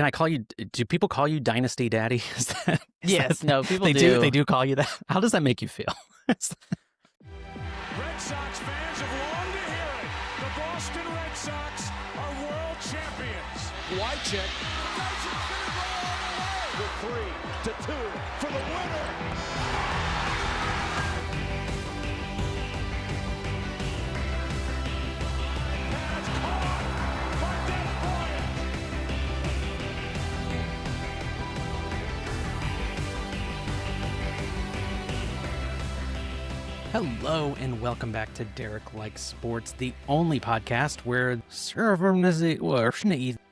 can I call you? Do people call you Dynasty Daddy? Yes, no, people they do. They do call you that. How does that make you feel? Red Sox fans have longed to hear it. The Boston Red Sox are world champions. Wycheck. Dyson's going to go all the way. With 3-2 for the winner. Has caught by Des Bryant. Hello and welcome back to Derek Likes Sports, the only podcast where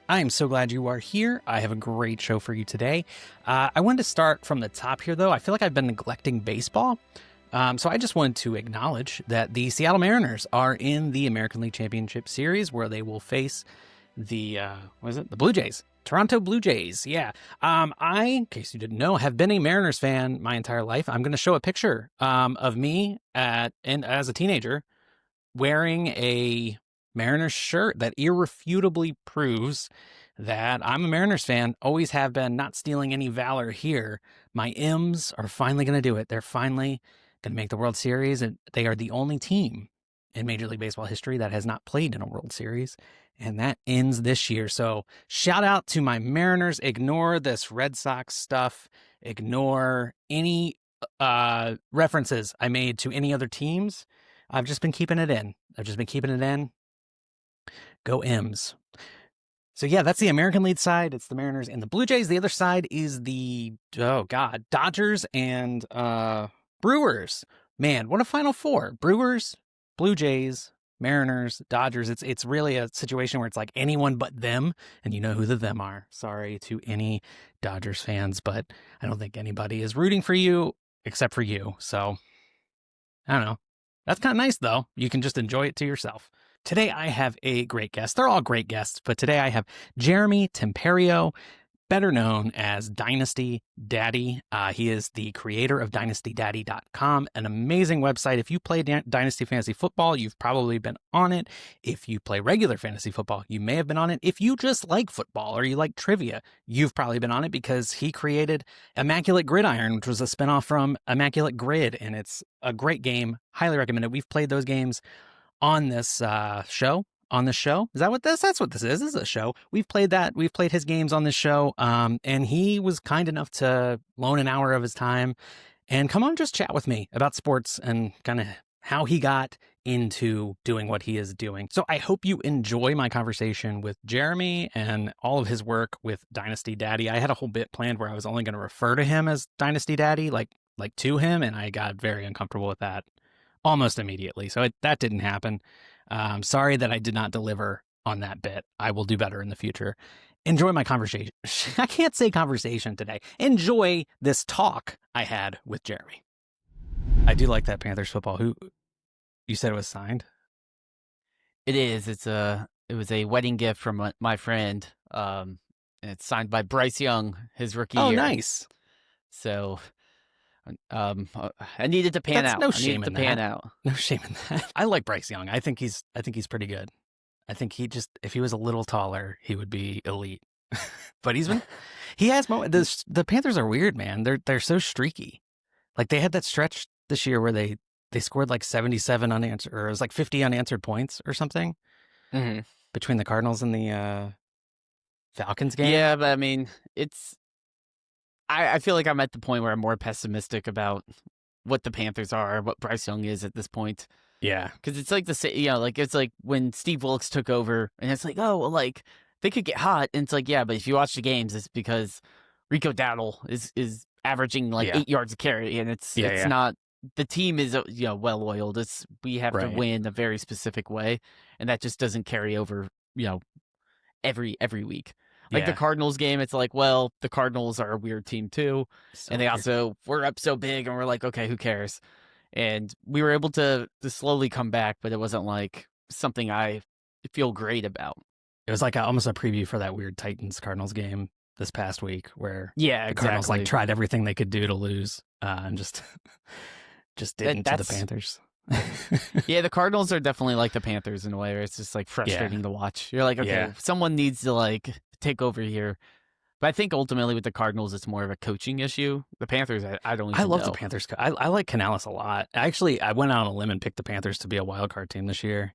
I am so glad you are here. I have a great show for you today. I wanted to start from the top here, though. I feel like I've been neglecting baseball. So I just wanted to acknowledge that the Seattle Mariners are in the American League Championship Series, where they will face the Blue Jays. Toronto Blue Jays, yeah. I, in case you didn't know, have been a Mariners fan my entire life. I'm going to show a picture of me as a teenager wearing a Mariners shirt that irrefutably proves that I'm a Mariners fan, always have been, not stealing any valor here. My M's are finally going to do it. They're finally going to make the World Series, and they are the only team in Major League Baseball history that has not played in a World Series, and that ends this year. So shout out to my Mariners. Ignore this Red Sox stuff. Ignore any references I made to any other teams. I've just been keeping it in. Go M's. So yeah, that's the American League side. It's the Mariners and the Blue Jays. The other side is the, Dodgers and Brewers. Man, what a Final Four. Brewers, Blue Jays, Mariners, Dodgers. It's really a situation where it's like anyone but them, and you know who the them are. Sorry to any Dodgers fans, but I don't think anybody is rooting for you except for you. So, I don't know. That's kind of nice, though. You can just enjoy it to yourself. Today, I have a great guest. They're all great guests, but today I have Jeremy Timperio, better known as Dynasty Daddy. He is the creator of dynastydaddy.com, an amazing website. If you play Dynasty Fantasy Football, you've probably been on it. If you play regular fantasy football, you may have been on it. If you just like football or you like trivia, you've probably been on it because he created Immaculate Gridiron, which was a spinoff from Immaculate Grid, and it's a great game. Highly recommend it. We've played those games on this show. On the show, is that what that's what this is? This is a show. We've played his games on this show. And he was kind enough to loan an hour of his time and come on, just chat with me about sports and kind of how he got into doing what he is doing. So I hope you enjoy my conversation with Jeremy and all of his work with Dynasty Daddy. I had a whole bit planned where I was only going to refer to him as Dynasty Daddy, like to him. And I got very uncomfortable with that almost immediately. So that didn't happen. Sorry that I did not deliver on that bit. I will do better in the future. Enjoy my conversation. I can't say conversation today. Enjoy this talk I had with Jeremy. I do like that Panthers football. Who you said it was signed? It is. It was a wedding gift from my friend. And it's signed by Bryce Young, his rookie year. Oh, nice. So I needed to pan out. No shame in that. No shame in that. I like Bryce Young. I think he's pretty good. I think if he was a little taller, he would be elite. But he has moments. The Panthers are weird, man. They're so streaky. Like they had that stretch this year where they scored like 77 unanswered, or it was like 50 unanswered points or something between the Cardinals and the Falcons game. Yeah, but I mean, I feel like I'm at the point where I'm more pessimistic about what the Panthers are, what Bryce Young is at this point. Yeah. Because it's like it's like when Steve Wilkes took over, and it's like, oh, well, like, they could get hot. And it's like, yeah, but if you watch the games, it's because Rico Dowdle is averaging like 8 yards a carry, and it's not, the team is, well-oiled. We have to win a very specific way, and that just doesn't carry over, every week. Like the Cardinals game, it's like, well, the Cardinals are a weird team too. And they also were up so big, and we're like, okay, who cares? And we were able to slowly come back, but it wasn't like something I feel great about. It was like almost a preview for that weird Titans-Cardinals game this past week where the Cardinals like tried everything they could do to lose and just didn't to the Panthers. Yeah, the Cardinals are definitely like the Panthers in a way where it's just like frustrating to watch. You're like, okay, someone needs to like take over here. But I think ultimately with the Cardinals, it's more of a coaching issue. The Panthers, I don't even I love know. the Panthers. I like Canales a lot. Actually, I went out on a limb and picked the Panthers to be a wild card team this year,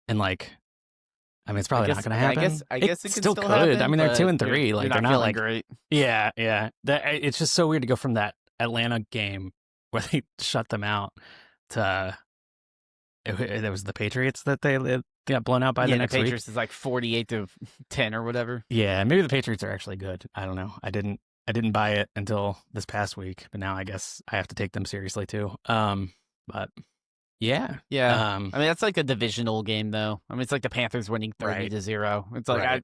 and like, I mean, it's probably not going to happen. I guess it could still could. Happen, I mean, they're 2-3. Like, you're they're not not feeling like great. Yeah. It's just so weird to go from that Atlanta game where they shut them out to it was the Patriots that they got blown out by the next the Patriots week. is like 48-10 or whatever. Yeah, maybe the Patriots are actually good. I don't know. I didn't buy it until this past week, but now I guess I have to take them seriously too. But yeah. I mean, that's like a divisional game though. I mean, it's like the Panthers winning 30-0. It's like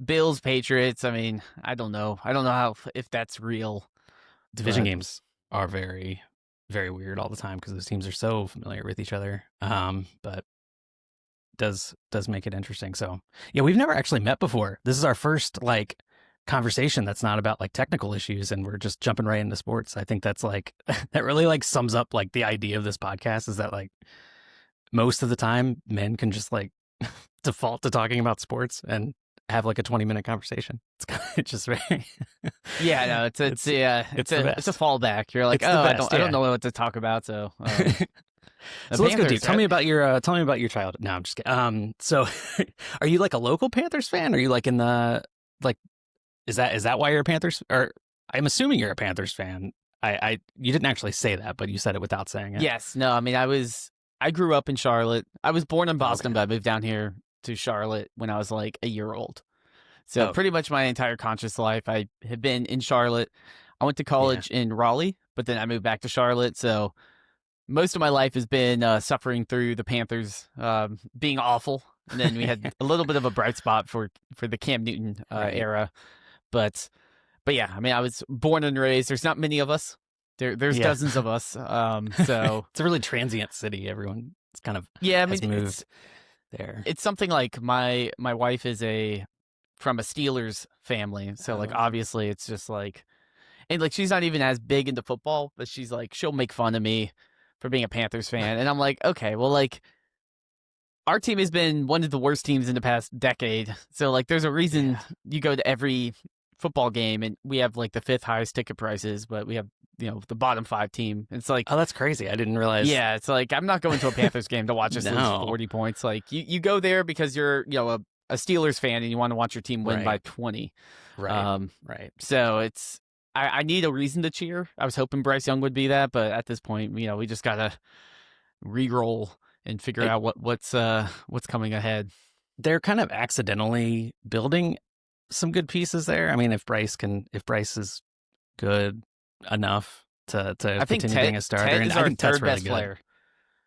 Bills, Patriots. I mean, I don't know how if that's real. Division games are very, very weird all the time because those teams are so familiar with each other. But does make it interesting. So yeah, we've never actually met before. This is our first like conversation that's not about like technical issues, and we're just jumping right into sports. I think that's like that really like sums up like the idea of this podcast is that like most of the time men can just like default to talking about sports and have like a 20-minute conversation. It's kind of just very no, it's a fallback. You're like, I don't know what to talk about. So so let's go deep. Tell me about your childhood. No, I'm just kidding. So are you like a local Panthers fan? Are you like in the like is that why you're a Panthers, or I'm assuming you're a Panthers fan. You didn't actually say that, but you said it without saying it. Yes. No, I mean I grew up in Charlotte. I was born in Boston, but I moved down here to Charlotte when I was like a year old. So pretty much my entire conscious life I had been in Charlotte. I went to college in Raleigh, but then I moved back to Charlotte. So most of my life has been suffering through the Panthers being awful. And then we had a little bit of a bright spot for the Cam Newton era. But yeah, I mean, I was born and raised. There's not many of us. There's dozens of us. So it's a really transient city. Everyone it's kind of has moved there. It's something like my wife is from a Steelers family. So like obviously it's just like, and like she's not even as big into football, but she's like she'll make fun of me for being a Panthers fan. And I'm like, okay, well, like our team has been one of the worst teams in the past decade. So like there's a reason you go to every football game and we have like the 5th highest ticket prices, but we have, the bottom 5 team. It's like, oh, that's crazy. I didn't realize. Yeah. It's like, I'm not going to a Panthers game to watch us lose 40 points. Like you go there because you're, a Steelers fan and you want to watch your team win by 20. Right. So it's, I need a reason to cheer. I was hoping Bryce Young would be that, but at this point, we just gotta re-roll and figure out what's coming ahead. They're kind of accidentally building some good pieces there. I mean, if Bryce is good enough to continue being a starter, Ted and is I our think that's third really best good. player.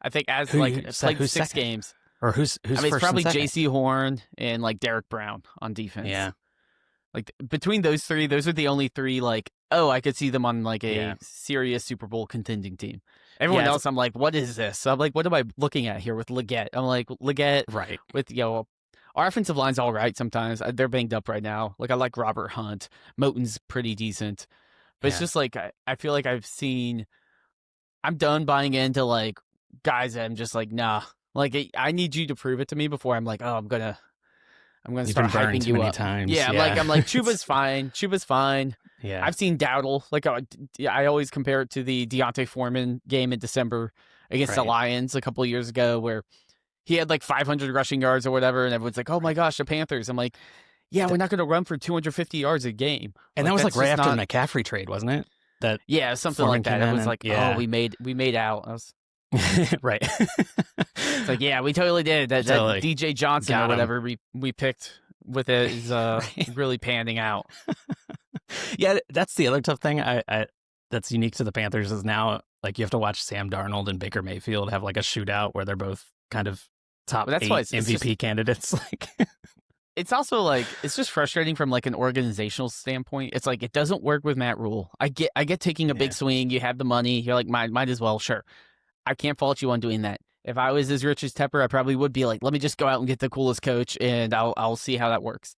I think played 6 second? games. Or who's I mean, it's first probably and second? J.C. Horn and like Derek Brown on defense. Yeah. Like between those 3, those are the only 3 like, oh, I could see them on like a serious Super Bowl contending team. Everyone else, I'm like, what is this? So I'm like, what am I looking at here with Leggett? I'm like, Leggett with, our offensive line's all right sometimes. They're banged up right now. Like I like Robert Hunt. Moton's pretty decent. But it's just like, I feel like I'm done buying into like guys that I'm just like, nah. Like I need you to prove it to me before I'm like, oh, I'm gonna start hyping you up. Times. Yeah, I'm like Chuba's fine. Chuba's fine. Yeah, I've seen Dowdle. Like I always compare it to the Deontay Foreman game in December against the Lions a couple of years ago, where he had like 500 rushing yards or whatever, and everyone's like, oh my gosh, the Panthers. I'm like, yeah, we're not going to run for 250 yards a game. And that was like right after the McCaffrey trade, wasn't it? That something Foreman like that. It was like, oh, we made out. I was right. It's like, yeah, we totally did. That DJ Johnson or whatever we picked with it is really panning out. Yeah, that's the other tough thing I that's unique to the Panthers is now like you have to watch Sam Darnold and Baker Mayfield have like a shootout where they're both kind of top 8 MVP candidates. Like it's also like it's just frustrating from like an organizational standpoint. It's like it doesn't work with Matt Rule. I get taking a big swing. You have the money. You're like, might as well. Sure, I can't fault you on doing that. If I was as rich as Tepper, I probably would be like, let me just go out and get the coolest coach, and I'll see how that works.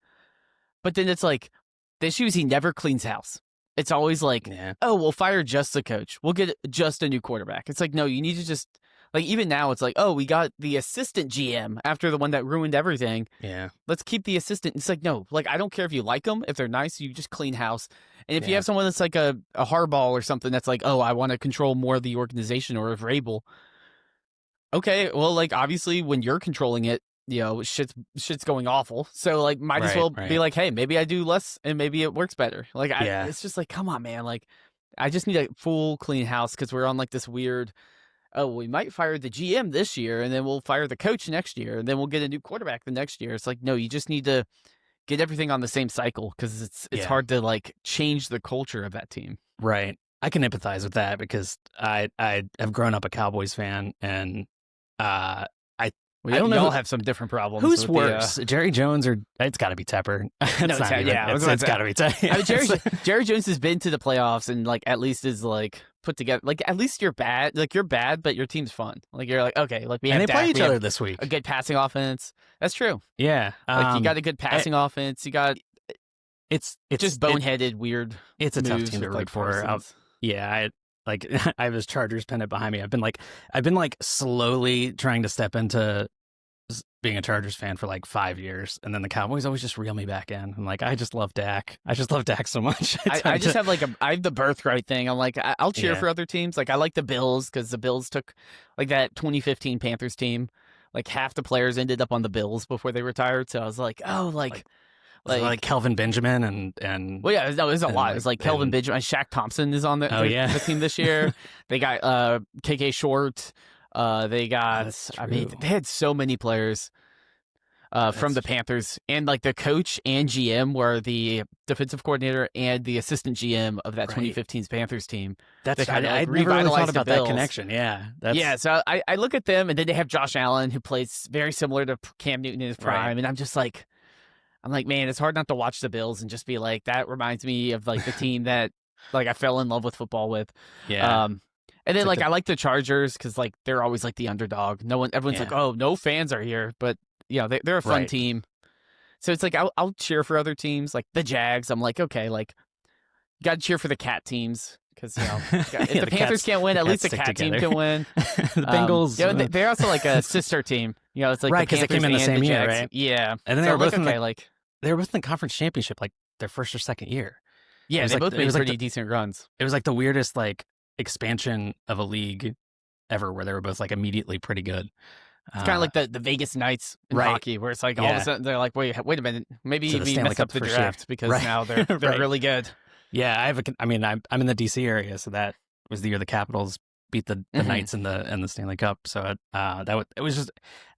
But then it's like the issue is he never cleans house. It's always like, oh, we'll fire just the coach. We'll get just a new quarterback. It's like, no, you need to just Like, even now, it's like, oh, we got the assistant GM after the one that ruined everything. Yeah. Let's keep the assistant. It's like, no, like, I don't care if you like them. If they're nice, you just clean house. And if you have someone that's like a hardball or something that's like, oh, I want to control more of the organization, or if Rabel. Okay, well, like, obviously, when you're controlling it, shit's going awful. So, like, might as well be like, hey, maybe I do less and maybe it works better. Like, it's just like, come on, man. Like, I just need a full clean house because we're on like this weird, oh, we might fire the GM this year and then we'll fire the coach next year and then we'll get a new quarterback the next year. It's like, no, you just need to get everything on the same cycle because it's hard to like change the culture of that team. Right. I can empathize with that because I have grown up a Cowboys fan, and we don't all have some different problems. Who's worse, Jerry Jones or it's got to be Tepper? It's got to be Tepper. I mean, Jerry Jones has been to the playoffs and like at least is like put together. Like at least you're bad. Like you're bad, but your team's fun. Like you're like okay, like we have. And they Dak, play each other this week. A good passing offense. That's true. Yeah, like you got a good passing offense. You got it's just boneheaded weird. It's a tough team to root like for. Yeah, I have his Chargers pennant behind me. I've been like slowly trying to step into being a Chargers fan for like 5 years, and then the Cowboys always just reel me back in. I'm like, I just love Dak. I just love Dak so much. I just have like I have the birthright thing. I'm like, I'll cheer for other teams. Like I like the Bills because the Bills took like that 2015 Panthers team. Like half the players ended up on the Bills before they retired. So I was like, oh, like Kelvin Benjamin and well, yeah, no, there's a lot. It's like Kelvin Benjamin, Shaq Thompson is on the team this year. They got KK Short. They got. I mean, they had so many players from the Panthers, and like the coach and GM were the defensive coordinator and the assistant GM of that 2015 Panthers team. That's kind of I never really thought about that connection. Yeah, So I look at them, and then they have Josh Allen, who plays very similar to Cam Newton in his prime, and I'm just like. I'm like, man, it's hard not to watch the Bills and just be like, that reminds me of like the team that like I fell in love with football with. Yeah. And then like I like the Chargers because like they're always like the underdog. Everyone's like, oh, no fans are here, but they're a fun team. So it's like I'll cheer for other teams like the Jags. I'm like, okay, like you got to cheer for the cat teams because if the Panthers can't win, at least the cat team can win. The Bengals, they're also like a sister team. It's like because they came in the same year, right? Yeah, and then they were both in the conference championship, like their first or second year. Yeah, they both made pretty decent runs. It was like the weirdest like expansion of a league ever, where they were both like immediately pretty good. It's kind of like the Vegas Knights in hockey, where it's like all of a sudden they're like, wait a minute, maybe we messed up the draft because now they're really good. Yeah, I'm in the DC area, so that was the year the Capitals beat the Knights in the Stanley Cup. So it was just,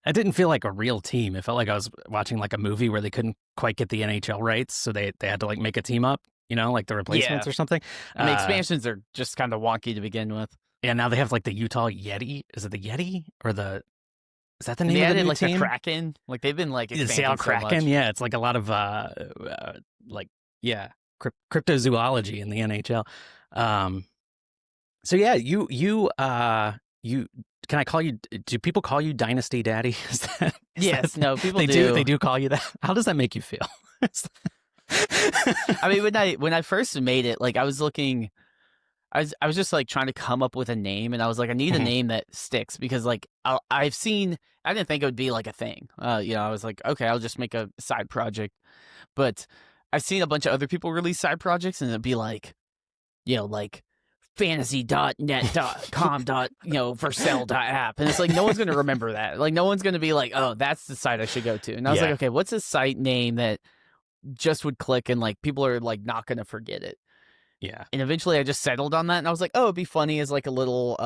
it didn't feel like a real team. It felt like I was watching like a movie where they couldn't quite get the NHL rights, so they had to like make a team up, like the replacements or something. And the expansions are just kind of wonky to begin with. Yeah, now they have like the Utah Yeti. Is it the Yeti or is that the name of the new team? The Kraken. Like they've been like expanding Seattle Kraken. So much. Yeah, it's like a lot of cryptozoology in the NHL. So yeah, you can I call you? Do people call you Dynasty Daddy? Yes, no, people they do. They do call you that. How does that make you feel? I mean, when I first made it, like I was looking, I was just like trying to come up with a name, and I was like, I need a name that sticks because like I didn't think it would be like a thing. I was like, okay, I'll just make a side project, but I've seen a bunch of other people release side projects, and it'd be like, like fantasy.net.com Vercel.app, and it's like no one's gonna remember that. Like no one's gonna be like, oh, that's the site I should go to. And I was like, okay, what's a site name that just would click and like people are like not gonna forget it? Yeah. And eventually I just settled on that, and I was like, oh, it'd be funny as like a little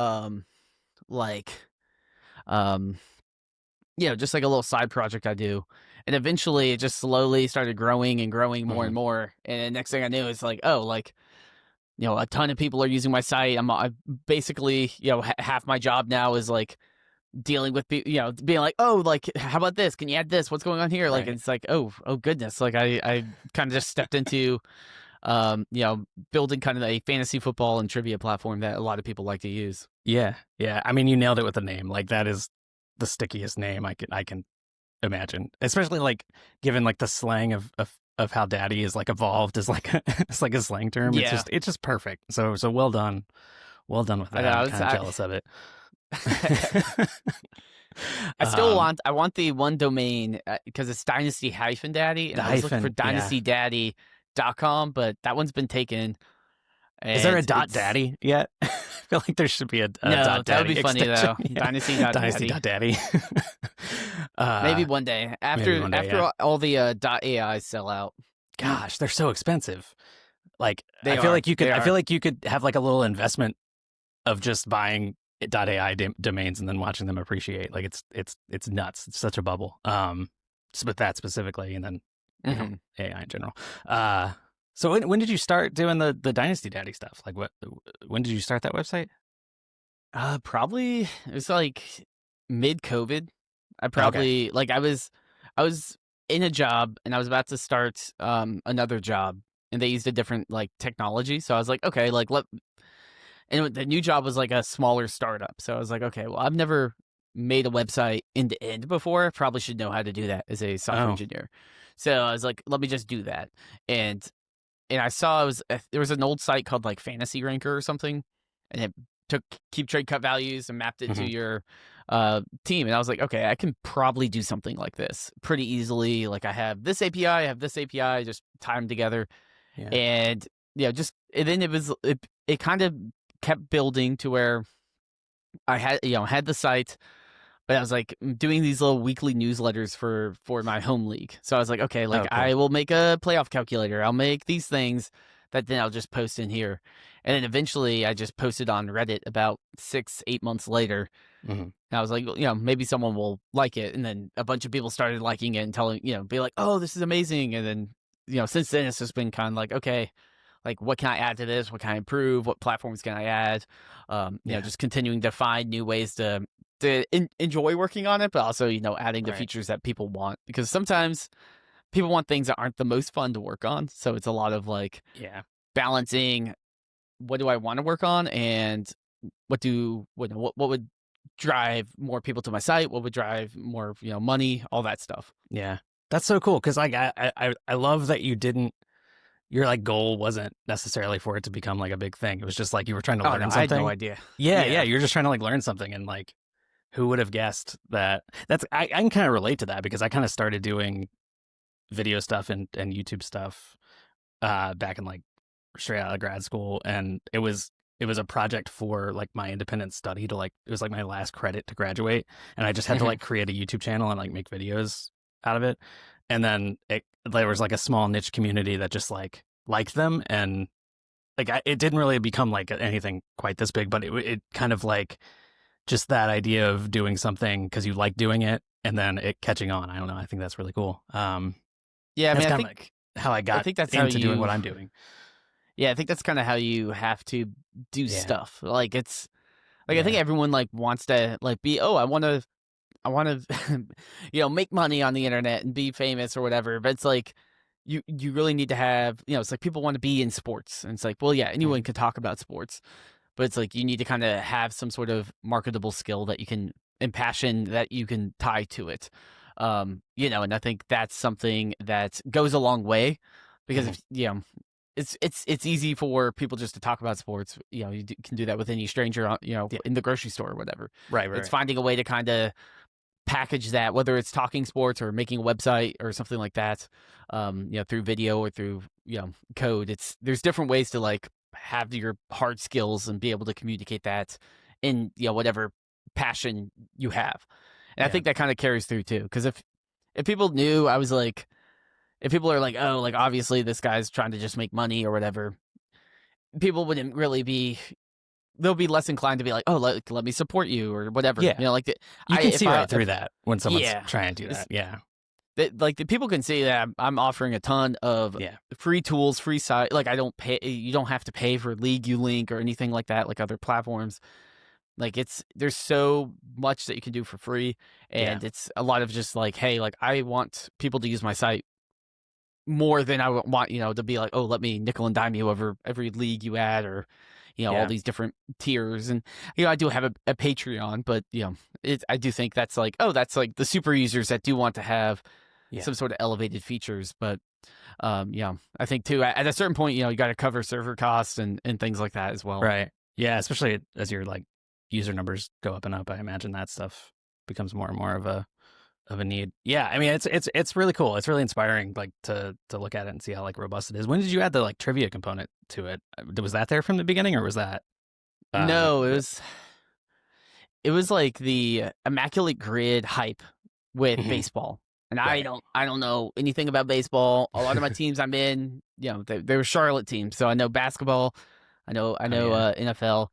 just like a little side project I do. And eventually it just slowly started growing and growing more and more. And the next thing I knew, it's like, oh, like, a ton of people are using my site. I basically, half my job now is like dealing with, being like, oh, like, how about this? Can you add this? What's going on here? Like, it's like, oh goodness. Like I kind of just stepped into, building kind of a fantasy football and trivia platform that a lot of people like to use. Yeah. Yeah. I mean, you nailed it with the name. Like that is the stickiest name I can imagine, especially like given like the slang of how daddy is like evolved is like it's like a slang term. It's just perfect. So well done with that. I'm kind of jealous of it. I still want the one domain because it's Dynasty-Daddy, and I was looking for DynastyDaddy.com, but that one's been taken. Is there a .daddy yet? I feel like there should be a no, .daddy that would be funny extension. though. Dynasty.daddy. Dynasty.daddy. Maybe one day after all the .ai sell out. Gosh, they're so expensive. Like I feel like you could have like a little investment of just buying .ai domains and then watching them appreciate. Like it's nuts. It's such a bubble. But that specifically, and then AI in general. So when did you start doing the Dynasty Daddy stuff? Like when did you start that website? Probably it was like mid-COVID. I probably like I was in a job and I was about to start another job, and they used a different like technology. So I was like, okay, like and the new job was like a smaller startup. So I was like, okay, well, I've never made a website end to end before. I probably should know how to do that as a software engineer. So I was like, let me just do that. And I saw there was an old site called like Fantasy Ranker or something, and it took keep trade cut values and mapped it to your team. And I was like, okay, I can probably do something like this pretty easily. Like I have this API, just tie them together. Yeah. And and then it kind of kept building to where I had the site, but I was like doing these little weekly newsletters for my home league. So I was like, okay, like I will make a playoff calculator. I'll make these things that then I'll just post in here. And then eventually I just posted on Reddit about 6-8 months later. And I was like, maybe someone will like it. And then a bunch of people started liking it and telling, be like, oh, this is amazing. And then, since then it's just been kind of like, okay, like what can I add to this? What can I improve? What platforms can I add? Just continuing to find new ways to enjoy working on it, but also, adding the features that people want, because sometimes people want things that aren't the most fun to work on. So it's a lot of like balancing what do I want to work on and what would drive more people to my site, what would drive more, money, all that stuff. Yeah. That's so cool. Cause like, I love that your like goal wasn't necessarily for it to become like a big thing. It was just like, you were trying to learn something. I had no idea. Yeah. You're just trying to like learn something, and like, who would have guessed that? I can kind of relate to that, because I kind of started doing video stuff and YouTube stuff back in like straight out of grad school, and it was a project for like my independent study to like, it was like my last credit to graduate, and I just had to like create a YouTube channel and like make videos out of it. And then there was like a small niche community that just like liked them, and like it didn't really become like anything quite this big, but it kind of like just that idea of doing something because you like doing it and then it catching on. I don't know. I think that's really cool. Yeah, I mean, I think like how I got that's into doing what I'm doing. Yeah, I think that's kind of how you have to do stuff. Like it's like I think everyone like wants to like be, I want to make money on the internet and be famous or whatever. But it's like you really need to have, it's like people want to be in sports, and it's like, well, yeah, anyone can talk about sports, but it's like you need to kind of have some sort of marketable skill that you can, and passion that you can tie to it. And I think that's something that goes a long way, because if it's easy for people just to talk about sports. You can do that with any stranger, in the grocery store or whatever. Right. It's finding a way to kind of package that, whether it's talking sports or making a website or something like that, through video or through, code. There's different ways to like have your hard skills and be able to communicate that in, whatever passion you have. And I think that kind of carries through too. Because if people knew I was like, if people are like, oh, like obviously this guy's trying to just make money or whatever, people wouldn't really be, they'll be less inclined to be like, oh, let me support you or whatever. Yeah. Like you can see right through that when someone's trying to do that. Yeah. The people can see that I'm offering a ton of free tools, free site. Like I don't pay, you don't have to pay for League You Link or anything like that, like other platforms. Like there's so much that you can do for free. And it's a lot of just like, hey, like I want people to use my site more than I want, to be like, oh, let me nickel and dime you over every league you add, or, all these different tiers. And, I do have a Patreon, but, I do think that's like, that's like the super users that do want to have some sort of elevated features. But, I think too, at a certain point, you got to cover server costs and things like that as well. Right. Yeah. Especially as you're like user numbers go up and up, I imagine that stuff becomes more and more of a need. Yeah, I mean it's really cool. It's really inspiring, like to look at it and see how like robust it is. When did you add the like trivia component to it? Was that there from the beginning, or was that? No, it was like the Immaculate Grid hype with baseball. And Right. I don't know anything about baseball. A lot of my teams I'm in, they were Charlotte teams. So I know basketball, I know NFL,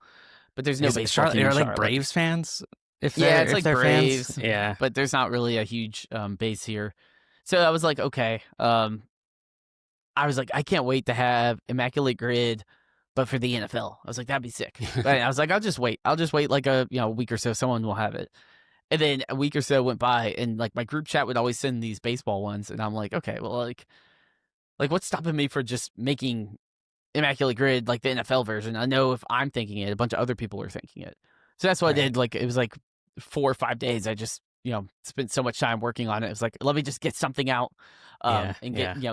but there's no Is it baseball team in Are like Charlotte. Braves fans? It's if like they're Braves. fans? Yeah. But there's not really a huge base here. So I was like, okay. I was like, I can't wait to have Immaculate Grid, but for the NFL. I was like, that'd be sick. But I was like, I'll just wait like a week or so. Someone will have it. And then a week or so went by, and like my group chat would always send these baseball ones, and I'm like, okay, well, like what's stopping me for just making Immaculate Grid like the NFL version? I know if I'm thinking it, a bunch of other people are thinking it. So that's what I did. Like it was like 4 or 5 days. I just spent so much time working on it. It was like, let me just get something out, and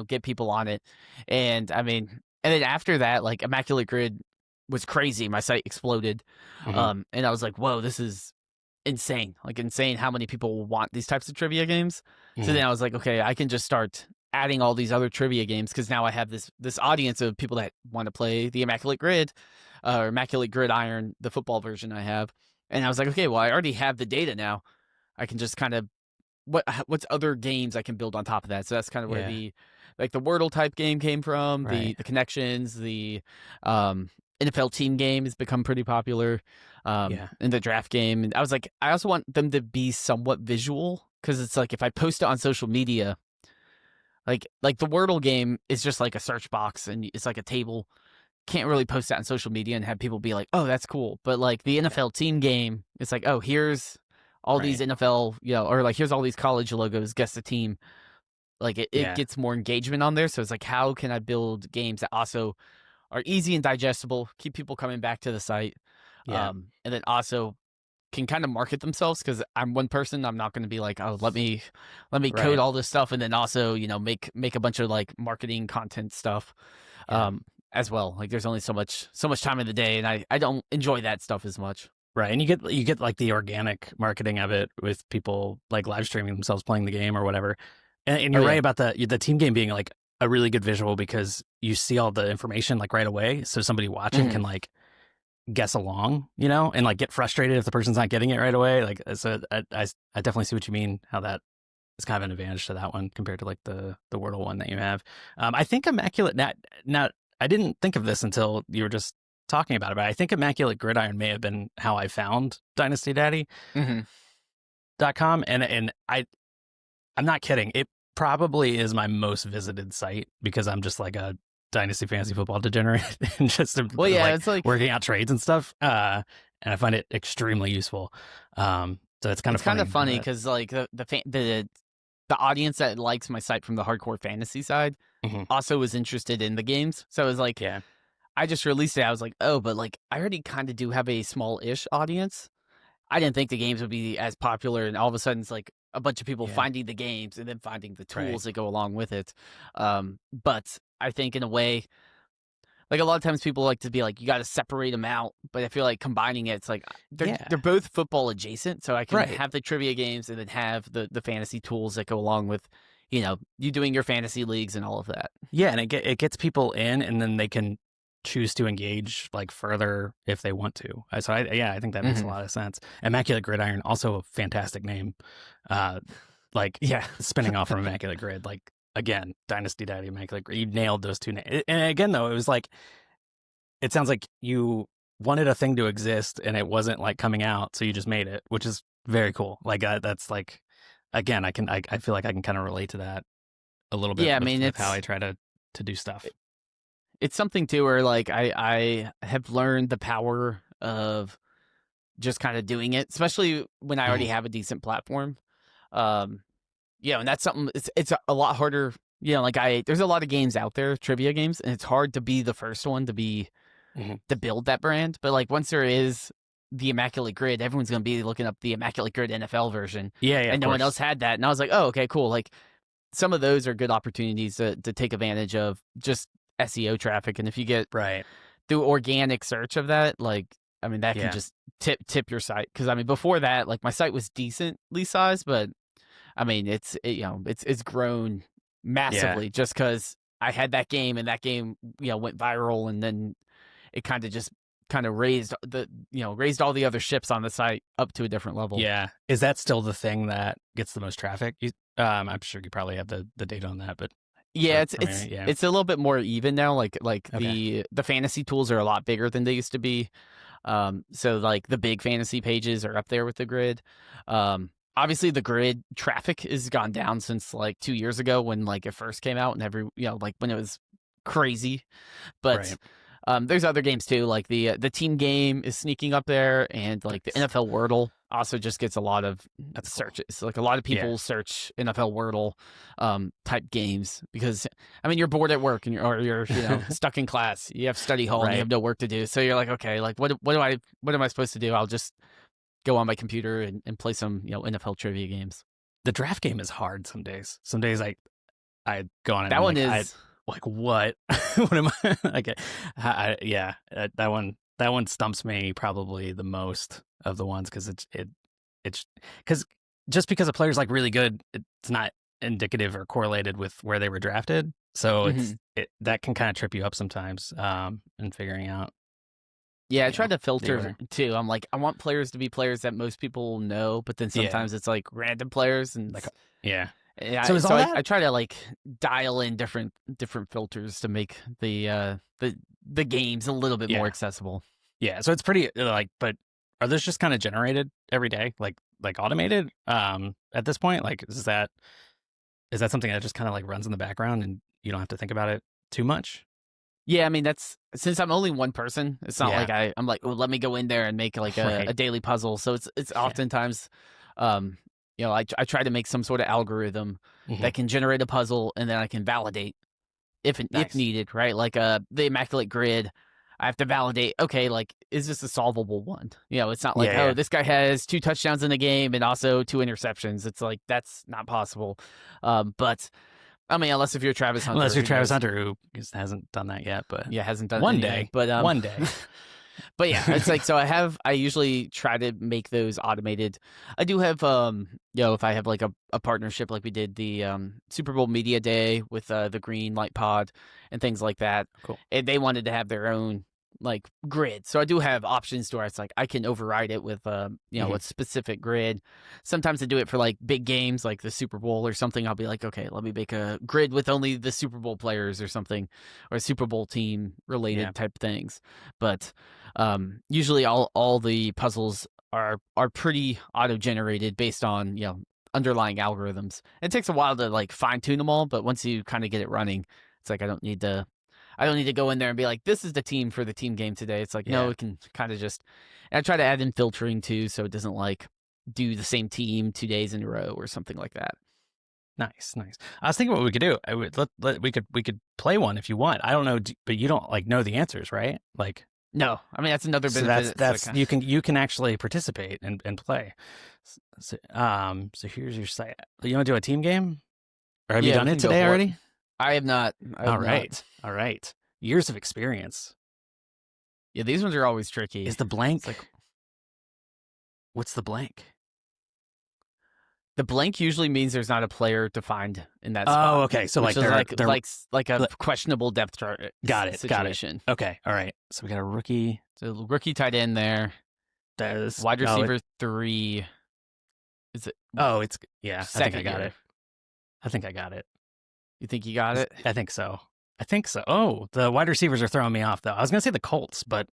get people on it. And I mean, and then after that, like Immaculate Grid was crazy. My site exploded, and I was like, whoa, this is insane. Like insane how many people want these types of trivia games. So then I was like, okay, I can just start adding all these other trivia games, because now I have this audience of people that want to play the Immaculate Grid, or Immaculate Gridiron, the football version I have. And I was like, okay, well, I already have the data now. I can just kind of what's other games I can build on top of that. So that's kind of where the Wordle type game came from. The connections, the NFL team game has become pretty popular. In the draft game. And I was like, I also want them to be somewhat visual, because it's like if I post it on social media, like the Wordle game is just like a search box and it's like a table. Can't really post that on social media and have people be like, oh, that's cool. But like the NFL team game, it's like, oh, here's all these NFL, or like here's all these college logos, guess the team. Like it gets more engagement on there. So it's like, how can I build games that also are easy and digestible, keep people coming back to the site, and then also can kind of market themselves, because I'm one person. I'm not going to be like, oh, let me code all this stuff and then also make a bunch of like marketing content stuff as well. Like there's only so much time in the day, and I don't enjoy that stuff as much. Right, and you get like the organic marketing of it with people like live streaming themselves playing the game or whatever. And you're right about the team game being like a really good visual, because you see all the information like right away, so somebody watching can like guess along, and like get frustrated if the person's not getting it right away. Like, so I definitely see what you mean, how that is kind of an advantage to that one compared to like the Wordle one that you have. I think Immaculate, now I didn't think of this until you were just talking about it, but I think Immaculate Gridiron may have been how I found DynastyDaddy.com. And I'm not kidding. It probably is my most visited site, because I'm just like a Dynasty fantasy football degenerate and just it's like working out trades and stuff. And I find it extremely useful. So it's kind of funny because like the audience that likes my site from the hardcore fantasy side also was interested in the games. So it was like, I just released it. I was like, oh, but like I already kind of do have a small-ish audience. I didn't think the games would be as popular, and all of a sudden it's like a bunch of people finding the games and then finding the tools that go along with it. But I think in a way, like a lot of times people like to be like, you got to separate them out. But I feel like combining it, it's like they're both football adjacent. So I can have the trivia games and then have the fantasy tools that go along with, you doing your fantasy leagues and all of that. Yeah, and it gets people in, and then they can choose to engage like further if they want to. So I think that makes a lot of sense. Immaculate Gridiron, also a fantastic name. Spinning off from Immaculate Grid, like again, Dynasty Daddy, Immaculate Grid. You nailed those two names. And again, though, it was like, it sounds like you wanted a thing to exist and it wasn't like coming out, so you just made it, which is very cool. Like that's like, again, I feel like I can kind of relate to that a little bit. With it's how I try to do stuff. It's something too where like I have learned the power of just kind of doing it, especially when I already have a decent platform. And that's something. It's a lot harder. There's a lot of games out there, trivia games, and it's hard to be the first one to be to build that brand. But like once there is the Immaculate Grid, everyone's gonna be looking up the Immaculate Grid NFL version. And no one else had that, and I was like, oh, okay, cool. Like some of those are good opportunities to take advantage of just SEO traffic, and if you get through organic search of that, like I mean, that can just tip your site. Because I mean, before that, like my site was decently sized, but I mean, it's grown massively just because I had that game, and that game went viral, and then it kind of raised all the other ships on the site up to a different level. Yeah, is that still the thing that gets the most traffic? I'm sure you probably have the data on that, but yeah, it's a little bit more even now. Like Okay. the fantasy tools are a lot bigger than they used to be. So like the big fantasy pages are up there with the grid. Obviously the grid traffic has gone down since like 2 years ago when like it first came out, and like when it was crazy. But there's other games too, like the team game is sneaking up there, and like the NFL Wordle also just gets a lot of searches. Cool. Like a lot of people search NFL Wordle type games because I mean you're bored at work and you're stuck in class. You have study hall and you have no work to do. So you're like, okay, like what am I supposed to do? I'll just go on my computer and play some NFL trivia games. The draft game is hard some days. Some days I go on it. That one is like what? What am I like? That one stumps me probably the most of the ones because it's because just because a player's like really good, it's not indicative or correlated with where they were drafted. So that can kind of trip you up sometimes in figuring out. Yeah, I try to filter too. I'm like, I want players to be players that most people know, but then sometimes it's like random players and like I try to like dial in different filters to make the games a little bit more accessible. Yeah, so it's pretty like, but are those just kind of generated every day, like automated? At this point, like is that something that just kind of like runs in the background and you don't have to think about it too much? Yeah, I mean that's since I'm only one person, it's not like I'm like, oh, let me go in there and make like a daily puzzle. So it's oftentimes, I try to make some sort of algorithm that can generate a puzzle and then I can validate if needed, right? Like the Immaculate Grid, I have to validate. Okay, like is this a solvable one? It's not like this guy has 2 touchdowns in the game and also 2 interceptions. It's like that's not possible. But I mean, unless if you're Travis Hunter. Unless you're Travis Hunter, who hasn't done that yet, but hasn't done one it day. But one day. But yeah, it's like so. I usually try to make those automated. I do have if I have like a partnership, like we did the Super Bowl Media Day with the Green Light Pod and things like that. Cool. And they wanted to have their own like grid, so I do have options to where it's like I can override it with a specific grid. Sometimes I do it for like big games like the Super Bowl or something. I'll be like, okay, let me make a grid with only the Super Bowl players or something, or Super Bowl team related type things. But usually all the puzzles are pretty auto generated based on underlying algorithms. It takes a while to like fine tune them all, but once you kind of get it running, it's like I don't need to go in there and be like, this is the team for the team game today. It's like, no, it can kind of just, and I try to add in filtering too, so it doesn't like do the same team 2 days in a row or something like that. Nice. I was thinking what we could do. We could play one if you want. I don't know, but you don't like know the answers, right? Like, no, I mean, that's another benefit. That's you can actually participate and play. So here's your site. You want to do a team game? Or have you done it today already? I have not. All right. Years of experience. Yeah, these ones are always tricky. Is the blank what's the blank? The blank usually means there's not a player defined in that spot. Oh, okay. So like they're a questionable depth chart. Got it. Situation. Okay. All right. So we got a rookie. So rookie tight end there. There's wide receiver 3. Is it? Oh, it's I think I got it. You think you got it? I think so. Oh, the wide receivers are throwing me off, though. I was going to say the Colts, but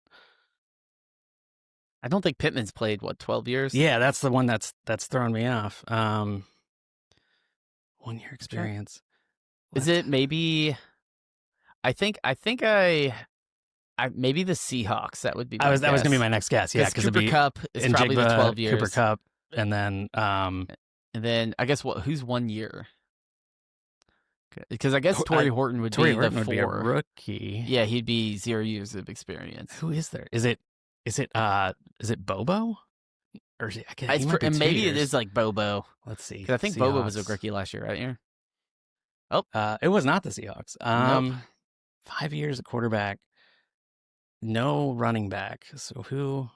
I don't think Pittman's played, 12 years? Yeah, that's the one that's throwing me off. 1 year experience. Is it maybe... I think maybe the Seahawks. That would be that was going to be my next guess, yeah. Because Cooper Kupp is probably the 12 years. Cooper Kupp, and then... and then, I guess, who's 1 year? Because I guess Torrey Horton would be the 4. Would be a rookie. Yeah, he'd be 0 years of experience. Who is there? Is it Bobo? Or is it, maybe years. It is like Bobo. Let's see. Because I think Seahawks. Bobo was a rookie last year, right here. Oh, it was not the Seahawks. Nope. 5 years at quarterback. no running back. So who?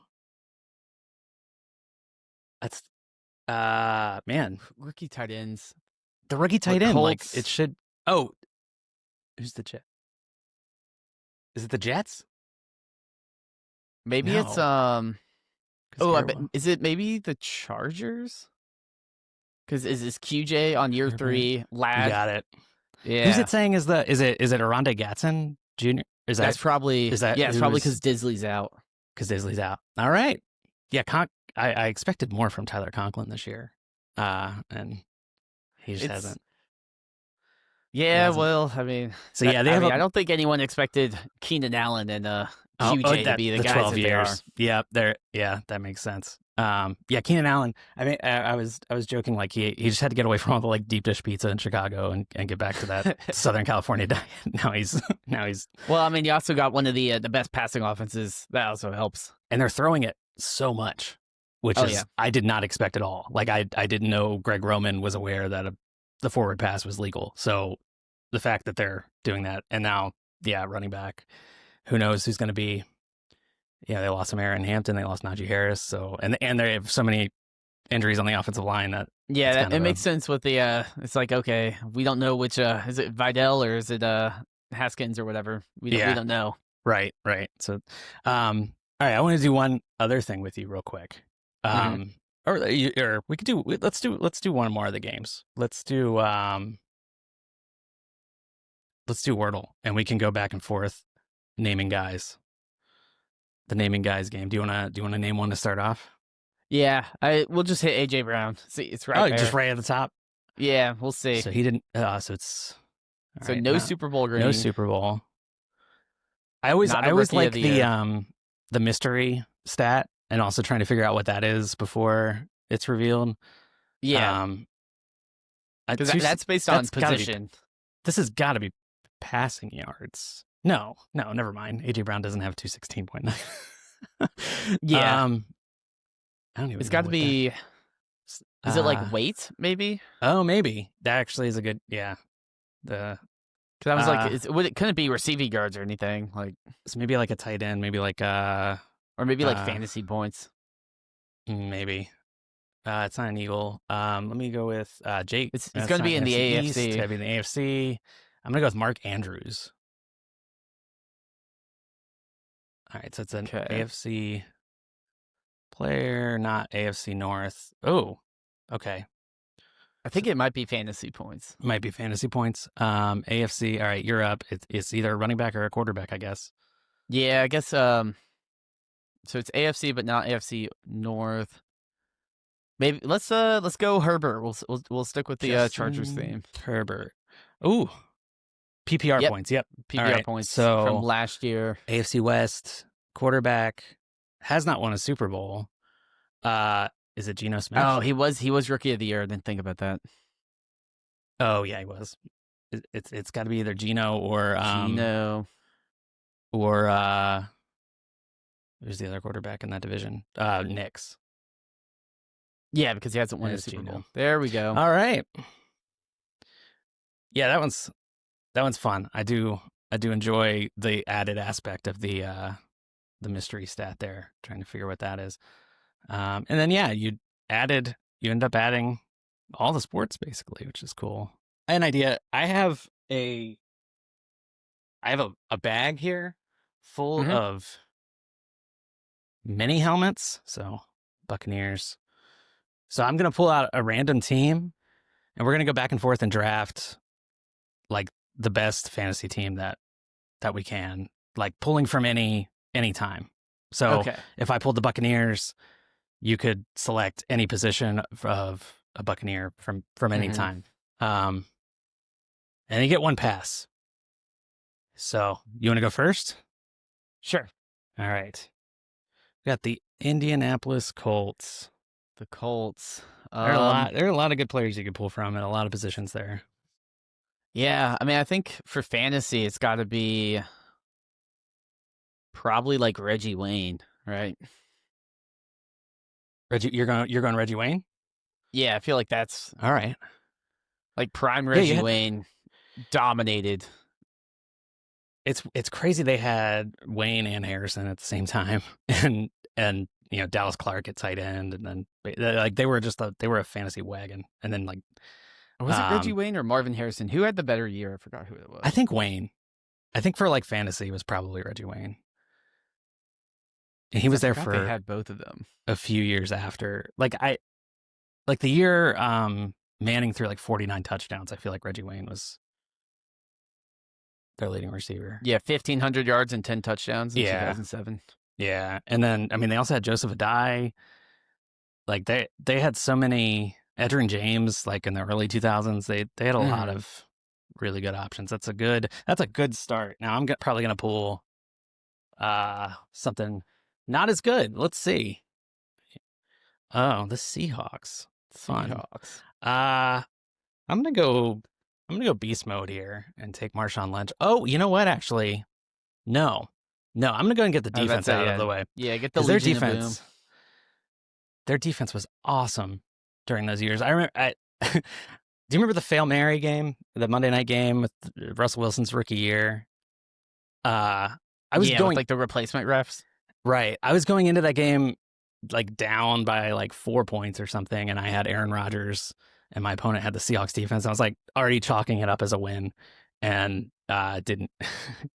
That's man, Rookie tight ends. the rookie tight end. Like Colts? it should. Oh, who's the Jet? Is it the Jets? Maybe it's No. Oh, I bet, is it maybe the Chargers? Because is this QJ on year Herbert. 3? You Lad. got it. Yeah. Who's it saying is it Aronde Gatson Jr.? That's probably is that it's probably because Disley's out. Because Disley's out. All right. Yeah, I expected more from Tyler Conklin this year. And he just hasn't. Yeah, well, I mean, so yeah, they have I don't think anyone expected Keenan Allen and QJ to be the guys 12 that years. they are. Yeah, that makes sense. Yeah, Keenan Allen. I mean, I was joking, like he just had to get away from all the like deep dish pizza in Chicago and get back to that Southern California diet. Now he's. Well, I mean, you also got one of the best passing offenses. That also helps. And they're throwing it so much, which I did not expect at all. Like I didn't know Greg Roman was aware that the forward pass was legal. So the fact that they're doing that, and now running back, who knows who's going to be. Yeah, they lost some Aaron Hampton. They lost Najee Harris. So and they have so many injuries on the offensive line that it makes sense with the. It's like, okay, we don't know which is it Vidal or is it Haskins or whatever. We don't know. Right. So, all right, I want to do one other thing with you real quick. Or we could do. Let's do one more of the games. Let's do Wordle, and we can go back and forth naming guys. The naming guys game. Do you want to name one to start off? Yeah, we'll just hit AJ Brown. See, it's right there. Just right at the top. Yeah, we'll see. So he didn't. So it's right, no Super Bowl green. No Super Bowl. I always like the mystery stat, and also trying to figure out what that is before it's revealed. Yeah, because that's based on position. This has got to be passing yards. No, never mind. AJ Brown doesn't have 216.9. Yeah. I don't even. It's got to be. Is it like weight? Maybe. Oh, maybe that actually is a good. Yeah. Because I was like, couldn't be receiving yards or anything. Like, so maybe like a tight end. Maybe like or maybe like fantasy points. Maybe. It's not an Eagle. Let me go with Jake. It's going to be in the AFC. It's going to be in the AFC. I'm going to go with Mark Andrews. All right, so it's an AFC player, not AFC North. Oh, okay. I think it might be fantasy points. Might be fantasy points. AFC. All right, you're up. It's either a running back or a quarterback, I guess. Yeah, I guess. So it's AFC, but not AFC North. Maybe let's go Herbert. We'll stick with the Chargers theme. Herbert. Ooh. PPR points. Yep. PPR points from last year. AFC West quarterback has not won a Super Bowl. Is it Geno Smith? Oh, he was Rookie of the Year. I didn't think about that. Oh yeah, he was. It's got to be either Geno or who's the other quarterback in that division? Knicks. Yeah, because he hasn't won a Super Bowl. There we go. All right. Yeah, that one's fun. I do enjoy the added aspect of the mystery stat there, trying to figure what that is. And then you end up adding all the sports basically, which is cool. An idea. I have a bag here full of mini helmets, so Buccaneers. So I'm going to pull out a random team and we're going to go back and forth and draft like the best fantasy team that we can, like pulling from any time. So if I pulled the Buccaneers, you could select any position of a Buccaneer from any time. And you get one pass. So you want to go first? Sure. All right. We got the Indianapolis Colts. The Colts. There are a lot of good players you could pull from at a lot of positions there. Yeah, I mean, I think for fantasy, it's got to be probably like Reggie Wayne, right? You're going Reggie Wayne? Yeah, I feel like that's all right. Like prime Reggie Wayne dominated it's crazy they had Wayne and Harrison at the same time, and Dallas Clark at tight end, and then like they were a fantasy wagon, and then like was it Reggie Wayne or Marvin Harrison? Who had the better year? I forgot who it was. I think Wayne. I think for like fantasy it was probably Reggie Wayne. And he was there for they had both of them a few years after. Like the year Manning threw like 49 touchdowns. I feel like Reggie Wayne was their leading receiver. Yeah, 1,500 yards and 10 touchdowns in 2007. Yeah, and then I mean they also had Joseph Adai. Like they had so many Edgerrin James like in the early 2000s. They had a lot of really good options. That's a good start. Now I'm probably gonna pull something not as good. Let's see. Oh, the Seahawks. Fun. Seahawks. I'm gonna go beast mode here and take Marshawn Lynch. Oh, you know what? Actually, no. I'm gonna go and get the defense out of the way. Yeah, get the Legion of Boom. Their defense was awesome during those years. I remember. Do you remember the Fail Mary game, the Monday night game with Russell Wilson's rookie year? I was going with, like the replacement refs. Right. I was going into that game like down by like 4 points or something, and I had Aaron Rodgers, and my opponent had the Seahawks defense. I was like already chalking it up as a win, and didn't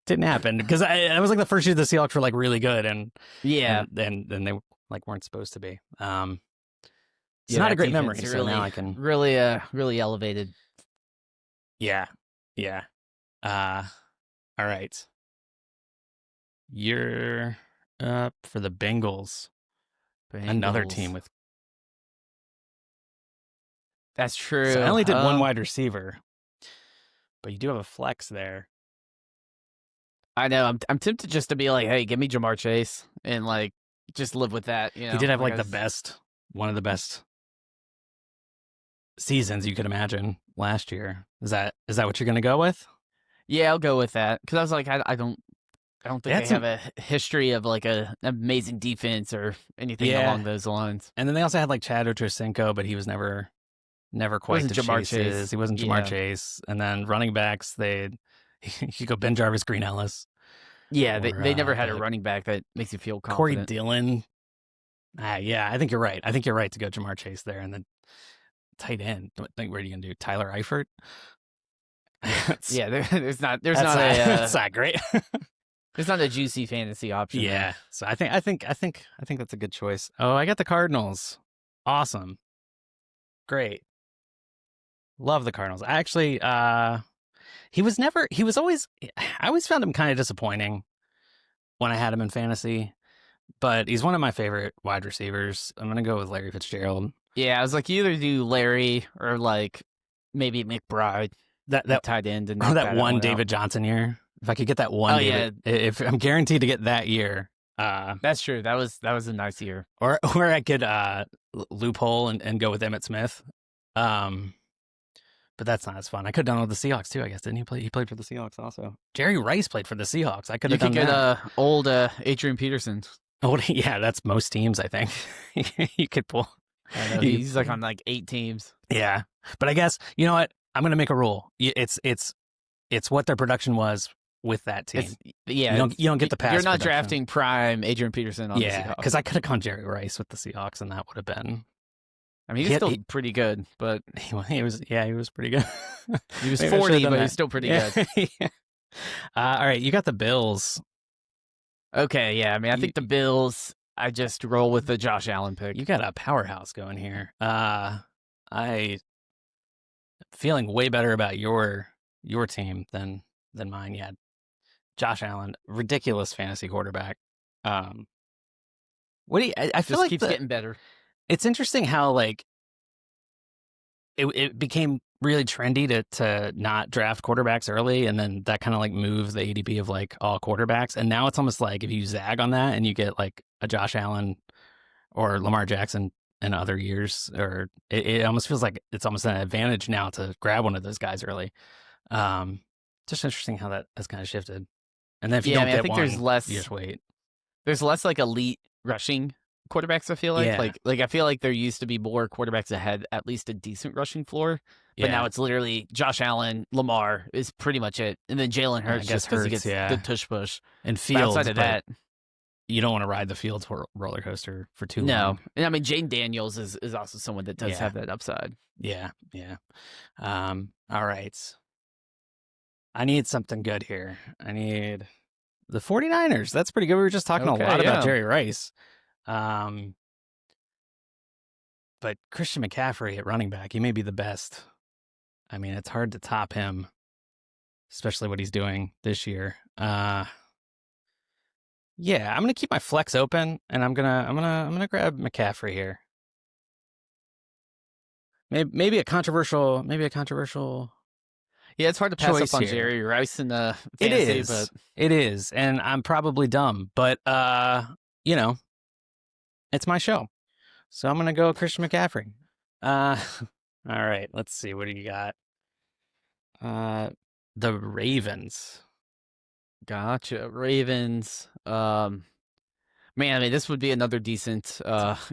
happen because I was like the first year the Seahawks were like really good, and then they like weren't supposed to be. It's not a great memory, so now I can really elevated. Yeah. All right. You're up for the Bengals. Another team with. That's true. So I only did one wide receiver, but you do have a flex there. I know. I'm tempted just to be like, hey, give me Jamar Chase and like just live with that. You know, he did have like one of the best seasons you could imagine last year. Is that what you're going to go with? Yeah, I'll go with that because I was like, I don't think they have a history of like an amazing defense or anything along those lines. And then they also had like Chad Ochocinco, but he was never quite the Jamar Chase. He wasn't Jamar Chase. And then running backs, you go Ben Jarvis, Green Ellis. Yeah, they never had a running back that makes you feel confident. Corey Dillon. Yeah, I think you're right. I think you're right to go Jamar Chase there. And then tight end. What are you going to do? Tyler Eifert? There's not that's not great. There's not a juicy fantasy option. Yeah. There. So I think that's a good choice. Oh, I got the Cardinals. Awesome. Great. Love the Cardinals. I actually I always found him kind of disappointing when I had him in fantasy, but he's one of my favorite wide receivers. I'm going to go with Larry Fitzgerald. Yeah, I was like, you either do Larry or like maybe McBride. That tight end and that one David Johnson year. If I could get that one, if I'm guaranteed to get that year, that's true. That was a nice year. Or I could loophole and go with Emmitt Smith. But that's not as fun. I could have done it with the Seahawks too, I guess. Didn't he play? He played for the Seahawks also. Jerry Rice played for the Seahawks. I could have done that. You could get old Adrian Peterson. Yeah, that's most teams, I think. You could pull. I know, he's like on like 8 teams. Yeah, but I guess you know what? I'm going to make a rule. It's what their production was with that team. You don't get the pass. You're not production. drafting prime Adrian Peterson on the Seahawks. Yeah, because I could have gone Jerry Rice with the Seahawks, and that would have been. I mean, he's still pretty good, but he was pretty good. He was 40, but he's still pretty good. Yeah. All right, you got the Bills. Okay, yeah. I mean, I think the Bills. I just roll with the Josh Allen pick. You got a powerhouse going here. I feeling way better about your team than mine. Yeah, Josh Allen, ridiculous fantasy quarterback. What do you? I feel just like keeps getting better. It's interesting how like it became really trendy to not draft quarterbacks early, and then that kind of like moved the ADP of like all quarterbacks. And now it's almost like if you zag on that and you get like a Josh Allen or Lamar Jackson in other years, or it almost feels like it's almost an advantage now to grab one of those guys early. Just interesting how that has kind of shifted. And then if you don't get one, you just wait. There's less like elite rushing quarterbacks. I feel like Yeah. like I feel like there used to be more quarterbacks that had at least a decent rushing floor, but now it's literally Josh Allen, Lamar is pretty much it, and then Jalen Hurts just because he gets the tush push and But Fields. outside of that, you don't want to ride the Fields roller coaster for too long. no. And I mean, Jane Daniels is also someone that does have that upside. Yeah. All right. I need something good here. I need the 49ers. That's pretty good. We were just talking a lot about Jerry Rice. But Christian McCaffrey at running back, he may be the best. I mean, it's hard to top him, especially what he's doing this year. Yeah, I'm gonna keep my flex open, and I'm gonna grab McCaffrey here. Maybe a controversial. Yeah, it's hard to pass up on here. Jerry Rice in the fantasy, but it is, and I'm probably dumb, but it's my show, so I'm gonna go Christian McCaffrey. All right, let's see. What do you got? The Ravens. Gotcha, Ravens. Man, I mean, this would be another decent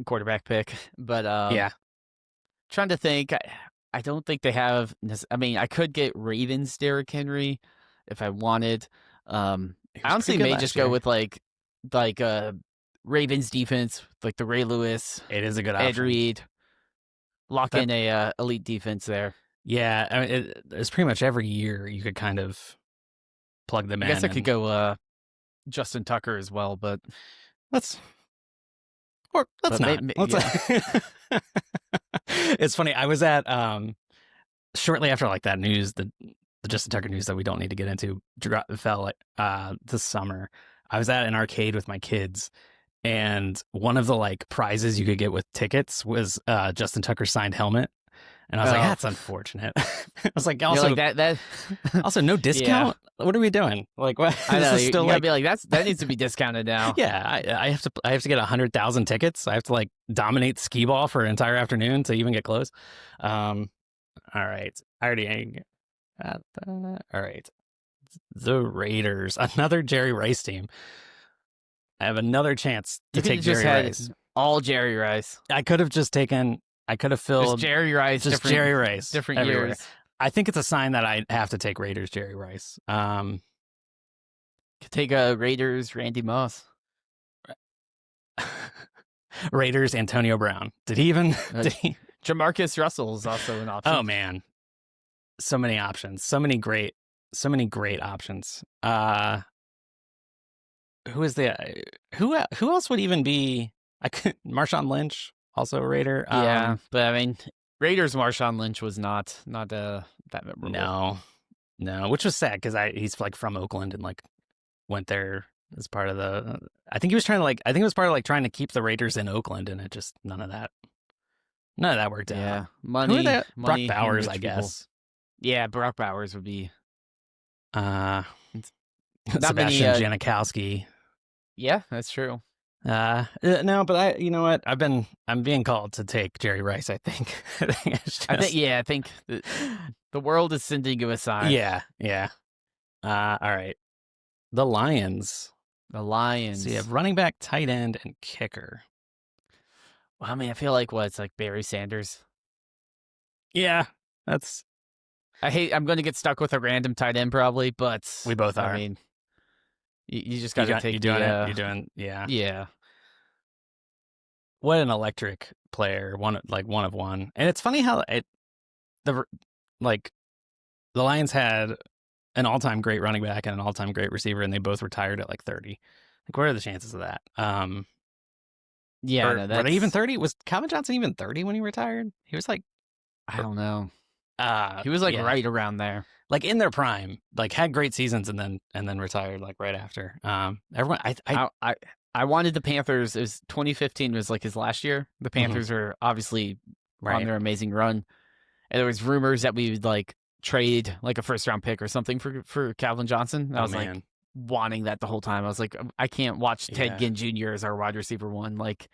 quarterback pick, but yeah. Trying to think. I don't think they have. I mean, I could get Ravens Derrick Henry if I wanted. I honestly may just go with like Ravens defense, like the Ray Lewis. It is a good option. Ed Reed. Lock in a elite defense there. Yeah, I mean, it's pretty much every year you could kind of plug them in. I guess I could go Justin Tucker as well, but let's not. It's funny. I was at shortly after like that news, the Justin Tucker news that we don't need to get into fell this summer. I was at an arcade with my kids, and one of the like prizes you could get with tickets was Justin Tucker's signed helmet. And I was like, that's unfortunate. I was like, also like that also no discount. Yeah. What are we doing? Like, what? I know, you gotta be like that needs to be discounted now. Yeah, I have to get 100,000 tickets. I have to like dominate skee ball for an entire afternoon to even get close. All right, I already got that. All right, the Raiders, another Jerry Rice team. I have another chance to take Jerry Rice. All Jerry Rice. I could have filled Jerry Rice, Jerry Rice, different everywhere. years. I think it's a sign that I have to take Raiders Jerry Rice. Could take a Raiders Randy Moss. Raiders Antonio Brown. Did he even? Jamarcus Russell is also an option. Oh man, so many options, so many great options. Who is the who else would even be? Marshawn Lynch, also a Raider. Yeah, but I mean, Raiders Marshawn Lynch was not that memorable. No, which was sad because he's like from Oakland and like went there as part of the. I think it was part of trying to keep the Raiders in Oakland, and it just none of that worked out. Yeah, money. Brock Bowers, I guess. Yeah, Brock Bowers would be. Sebastian Janikowski. Yeah, that's true. No, but you know what? I'm being called to take Jerry Rice. I think. I think the world is sending you a sign. Yeah. All right. The Lions. So you have running back, tight end, and kicker. Well, I mean, I feel like it's like Barry Sanders. Yeah, that's. I'm going to get stuck with a random tight end probably, but we both are. I mean, you just got to take. You're doing. Yeah. What an electric player! One of one, and it's funny how the Lions had an all-time great running back and an all-time great receiver, and they both retired at like 30. Like, what are the chances of that? Yeah, were they even 30? Was Calvin Johnson even 30 when he retired? He was like, I don't know. He was like right around there, like in their prime, like had great seasons and then retired like right after. Everyone, I wanted the Panthers. It was 2015 was like his last year. The Panthers are obviously on their amazing run, and there was rumors that we would like trade like a first round pick or something for Calvin Johnson. I was like wanting that the whole time. I was like, I can't watch Ted Ginn Jr. as our wide receiver one. Like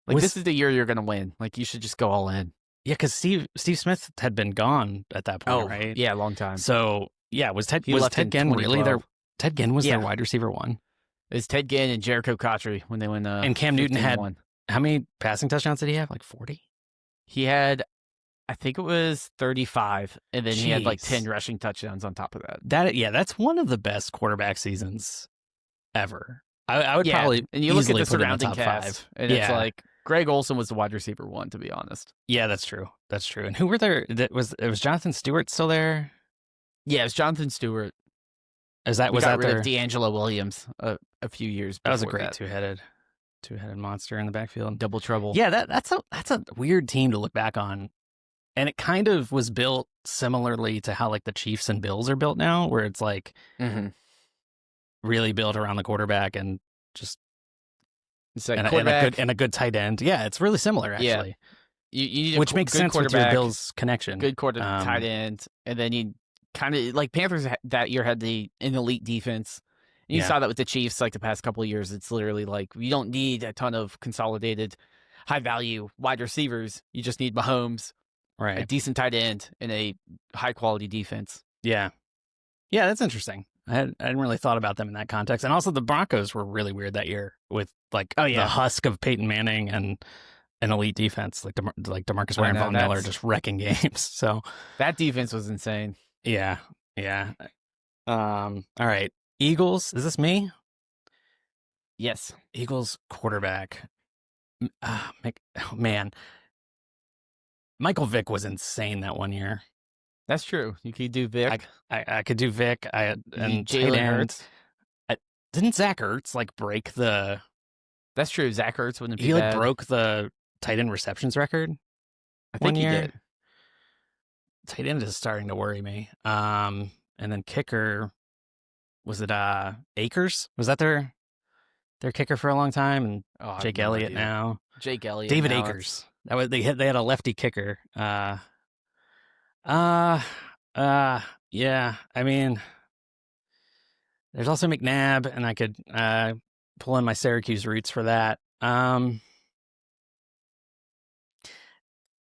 this is the year you're gonna win. Like you should just go all in. Yeah, because Steve Smith had been gone at that point, right? Yeah, long time. So yeah, was Ted Ginn really their Ted Ginn was their wide receiver one? It was Ted Ginn and Jericho Cotchery when they went. And Cam Newton had one. How many passing touchdowns did he have? Like 40? He had, I think it was 35, and then he had like Jeez. 10 rushing touchdowns on top of that. That's one of the best quarterback seasons ever. I would probably and you look at easily the put him in surrounding top cast, 5. and it's like Greg Olsen was the wide receiver 1, to be honest. Yeah, that's true. That's true. And who were there? It was Jonathan Stewart still there? Yeah, it was Jonathan Stewart. Was that rid their of D'Angelo Williams a few years before that was a great two-headed monster in the backfield. Double trouble. Yeah, that's a weird team to look back on. And it kind of was built similarly to how like the Chiefs and Bills are built now, where it's like really built around the quarterback and just it's like and a good tight end. Yeah, it's really similar actually. Yeah. You need which makes sense with your Bills connection. Good quarterback, tight end, and then you kind of like Panthers that year had an elite defense. And you saw that with the Chiefs like the past couple of years. It's literally like you don't need a ton of consolidated high value wide receivers. You just need Mahomes, right? A decent tight end, and a high quality defense. Yeah, that's interesting. I hadn't really thought about them in that context. And also the Broncos were really weird that year with like the husk of Peyton Manning and an elite defense like DeMarcus Ware and Von Miller just wrecking games. So that defense was insane. Yeah. All right. Eagles. Is this me? Yes. Eagles quarterback. Oh, man. Michael Vick was insane that one year. That's true. You could do Vick. I could do Vick. And Jalen Hurts. Didn't Zach Ertz like break the? That's true. Zach Ertz wouldn't be He bad. broke the tight end receptions record. I think he did. Tight end is starting to worry me. And then kicker, was it Akers? Was that their kicker for a long time? And Jake Elliott now. Jake Elliott. David Akers. That was they had a lefty kicker. Yeah. I mean, there's also McNabb, and I could pull in my Syracuse roots for that. I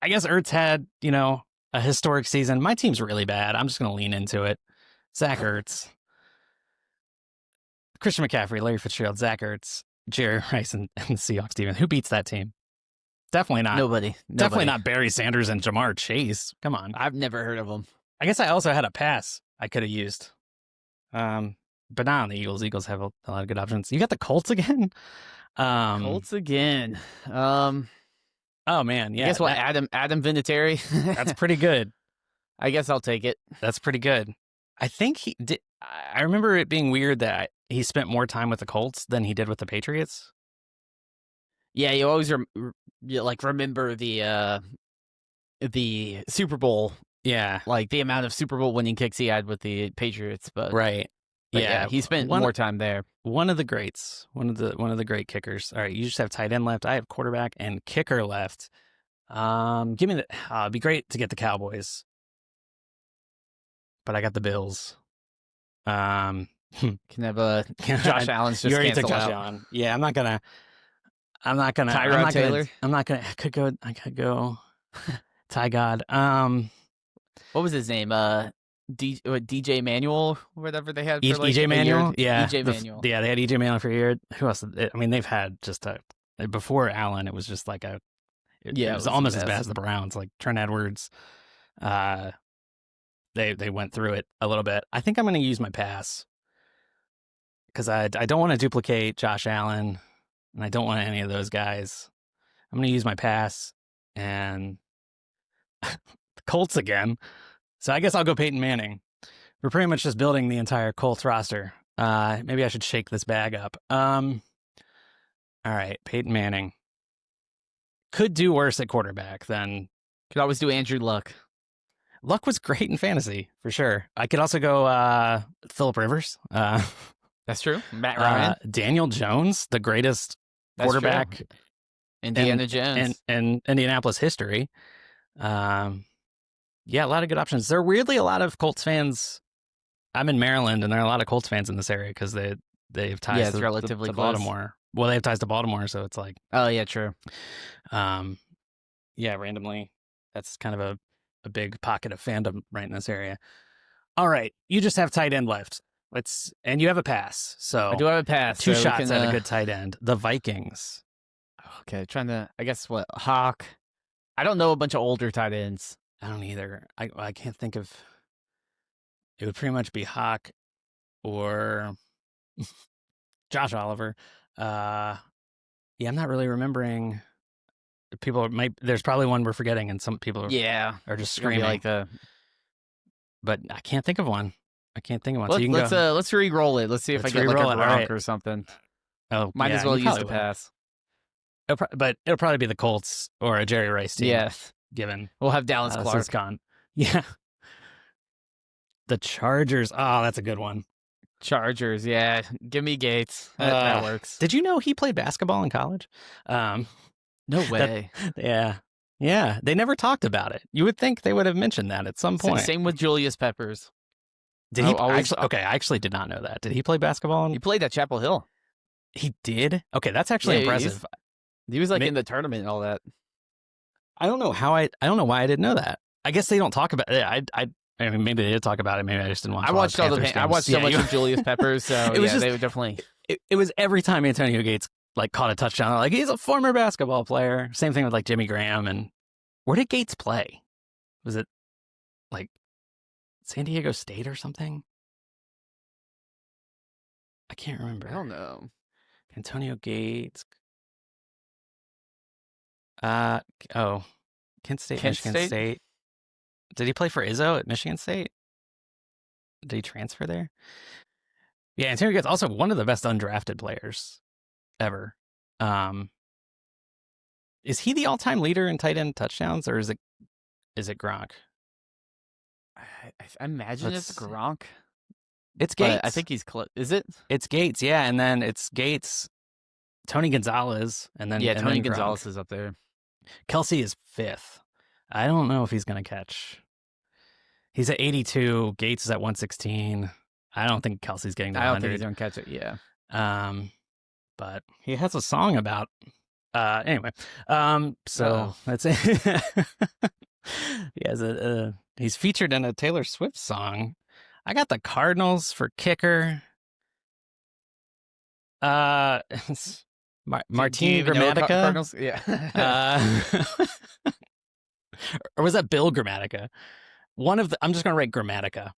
guess Ertz had, a historic season. My team's really bad. I'm just going to lean into it. Zach Ertz, Christian McCaffrey, Larry Fitzgerald, Zach Ertz, Jerry Rice, and the Seahawks team. Who beats that team? Definitely not. Nobody. Definitely not Barry Sanders and Jamar Chase. Come on. I've never heard of them. I guess I also had a pass I could have used. But not on the Eagles. Eagles have a lot of good options. You got the Colts again? Colts again. Oh man, yeah. Guess what? Adam Vinatieri. That's pretty good. I guess I'll take it. That's pretty good. I think he did. I remember it being weird that he spent more time with the Colts than he did with the Patriots. Yeah, you always remember the Super Bowl. Yeah, like the amount of Super Bowl winning kicks he had with the Patriots. But yeah, he spent more time there. One of the greats, one of the great kickers. All right, you just have tight end left. I have quarterback and kicker left. Give me the. It'd be great to get the Cowboys, but I got the Bills. Can have a Josh Allen's just you already cancel took Josh out. Allen. Yeah, I'm not gonna. Tyrod Taylor. I could go. Ty God. What was his name? DJ Manuel, whatever they had. For EJ Manuel, yeah, EJ Manuel. Yeah, they had EJ Manuel for a year. Who else? I mean, they've had just before Allen. It was just like it was almost as bad as the Browns. Like Trent Edwards, they went through it a little bit. I think I'm going to use my pass because I don't want to duplicate Josh Allen, and I don't want any of those guys. I'm going to use my pass and the Colts again. So I guess I'll go Peyton Manning. We're pretty much just building the entire Colts roster. Maybe I should shake this bag up. All right, Peyton Manning. Could do worse at quarterback than... Could always do Andrew Luck. Luck was great in fantasy, for sure. I could also go Phillip Rivers. That's true. Matt Ryan. Daniel Jones, the greatest quarterback... Indiana Jones. And Indianapolis history. Yeah, a lot of good options. There are weirdly a lot of Colts fans. I'm in Maryland, and there are a lot of Colts fans in this area because they have ties to Baltimore. Well, they have ties to Baltimore, so it's like... Oh, yeah, true. Yeah, randomly. That's kind of a big pocket of fandom right in this area. All right, you just have tight end left. And you have a pass. So I do have a pass. Two shots at a good tight end. The Vikings. Oh, Okay, trying to. I guess what Hawk. I don't know a bunch of older tight ends. I don't either. I can't think of. It would pretty much be Hawk or Josh Oliver. Yeah, I'm not really remembering. There's probably one we're forgetting, and some people are just screaming like the. But I can't think of one. Let's re-roll it. Let's see if I get like a Gronk or something. Oh, might as well use the pass. But it'll probably be the Colts or a Jerry Rice team. Yeah, given we'll have Dallas Clark gone. Yeah, the Chargers. Oh, that's a good one. Chargers. Yeah, give me Gates. That works. Did you know he played basketball in college? No way. Yeah. They never talked about it. You would think they would have mentioned that at some point. Same with Julius Peppers. Did he? I actually did not know that. Did he play basketball? He played at Chapel Hill. He did? Okay, that's actually impressive. He was like in the tournament and all that. I don't know why I didn't know that. I guess they don't talk about it. I mean, maybe they did talk about it. Maybe I just didn't watch. I watched so much of Julius Peppers, so they would definitely. It was every time Antonio Gates like caught a touchdown, like he's a former basketball player. Same thing with like Jimmy Graham. And where did Gates play? Was it like San Diego State or something? I can't remember. I don't know. Antonio Gates. Kent State, Michigan State. Did he play for Izzo at Michigan State? Did he transfer there? Yeah, Antonio Gates also one of the best undrafted players ever. Is he the all-time leader in tight end touchdowns, or is it Gronk? I imagine it's Gronk. It's Gates. I think he's close. Is it? It's Gates, yeah, and then it's Gates, Tony Gonzalez, and then Tony then Gonzalez Gronk. is up there. Kelsey is 5th. I don't know if he's going to catch. He's at 82. Gates is at 116. I don't think Kelsey's getting to 100. I don't think he's going to catch it, yeah. But he has a song about... anyway. So that's it. He has he's featured in a Taylor Swift song. I got the Cardinals for kicker. Martin Gramatica? Cardinals? Yeah. Or was that Bill Gramatica? I'm just going to write Gramatica.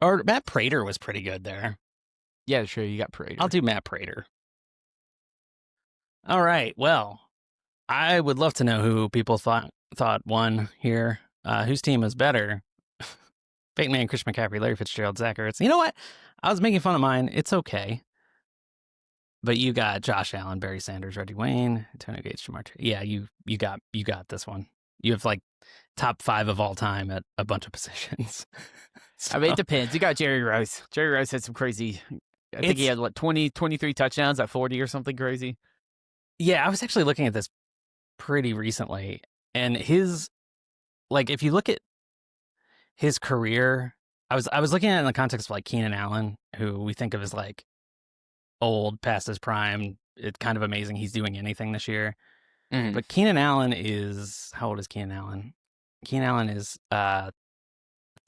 Or Matt Prater was pretty good there. Yeah, sure. You got Prater. I'll do Matt Prater. All right. Well, I would love to know who people thought won here. Whose team was better? Peyton Manning, Christian McCaffrey, Larry Fitzgerald, Zach Ertz. You know what? I was making fun of mine. It's okay. But you got Josh Allen, Barry Sanders, Reggie Wayne, Antonio Gates, Jamar. Yeah, you got this one. You have like top 5 of all time at a bunch of positions. So, I mean, it depends. You got Jerry Rice. Jerry Rice had some crazy. I think he had 23 touchdowns at 40 or something crazy. Yeah, I was actually looking at this pretty recently, and his if you look at his career, I was looking at it in the context of like Keenan Allen, who we think of as like old, past his prime. It's kind of amazing he's doing anything this year. Mm. But Keenan Allen is, how old is Keenan Allen? Keenan Allen is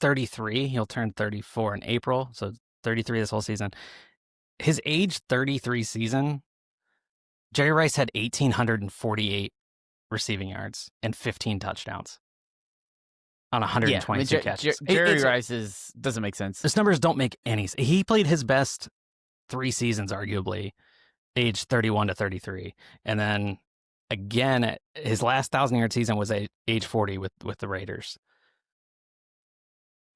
33. He'll turn 34 in April, so 33 this whole season. His age 33 season, Jerry Rice had 1,848 receiving yards and 15 touchdowns on 122 catches. Jerry Rice doesn't make sense. His numbers don't make any sense. He played his best 3 seasons, arguably, age 31 to 33. And then again, his last 1,000-yard season was at age 40 with the Raiders.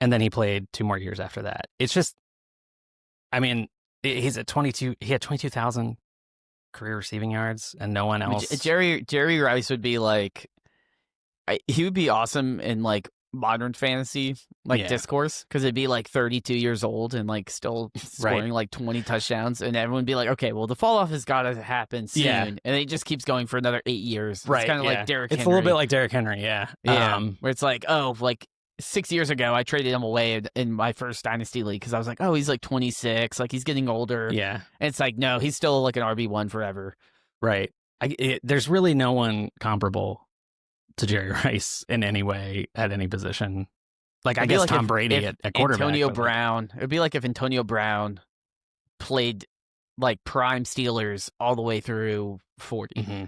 And then he played 2 more years after that. It's just, I mean, he's at 22. He had 22,000 career receiving yards, and no one else. Jerry Rice would be like, he would be awesome in like modern fantasy discourse, because it'd be like 32 years old and like still scoring like 20 touchdowns, and everyone would be like, okay, well the fall off has got to happen soon, and it just keeps going for another 8 years. It's kind of like Derrick Henry. It's a little bit like Derrick Henry, where it's like, oh, like 6 years ago I traded him away in my first Dynasty league because I was like, oh, he's like 26, like he's getting older. And it's like, no, he's still like an RB1 forever. Right. There's really no one comparable to Jerry Rice in any way at any position. Like, I guess Tom Brady at quarterback. Antonio Brown. It would be like if Antonio Brown played like prime Steelers all the way through 40. Mm-hmm.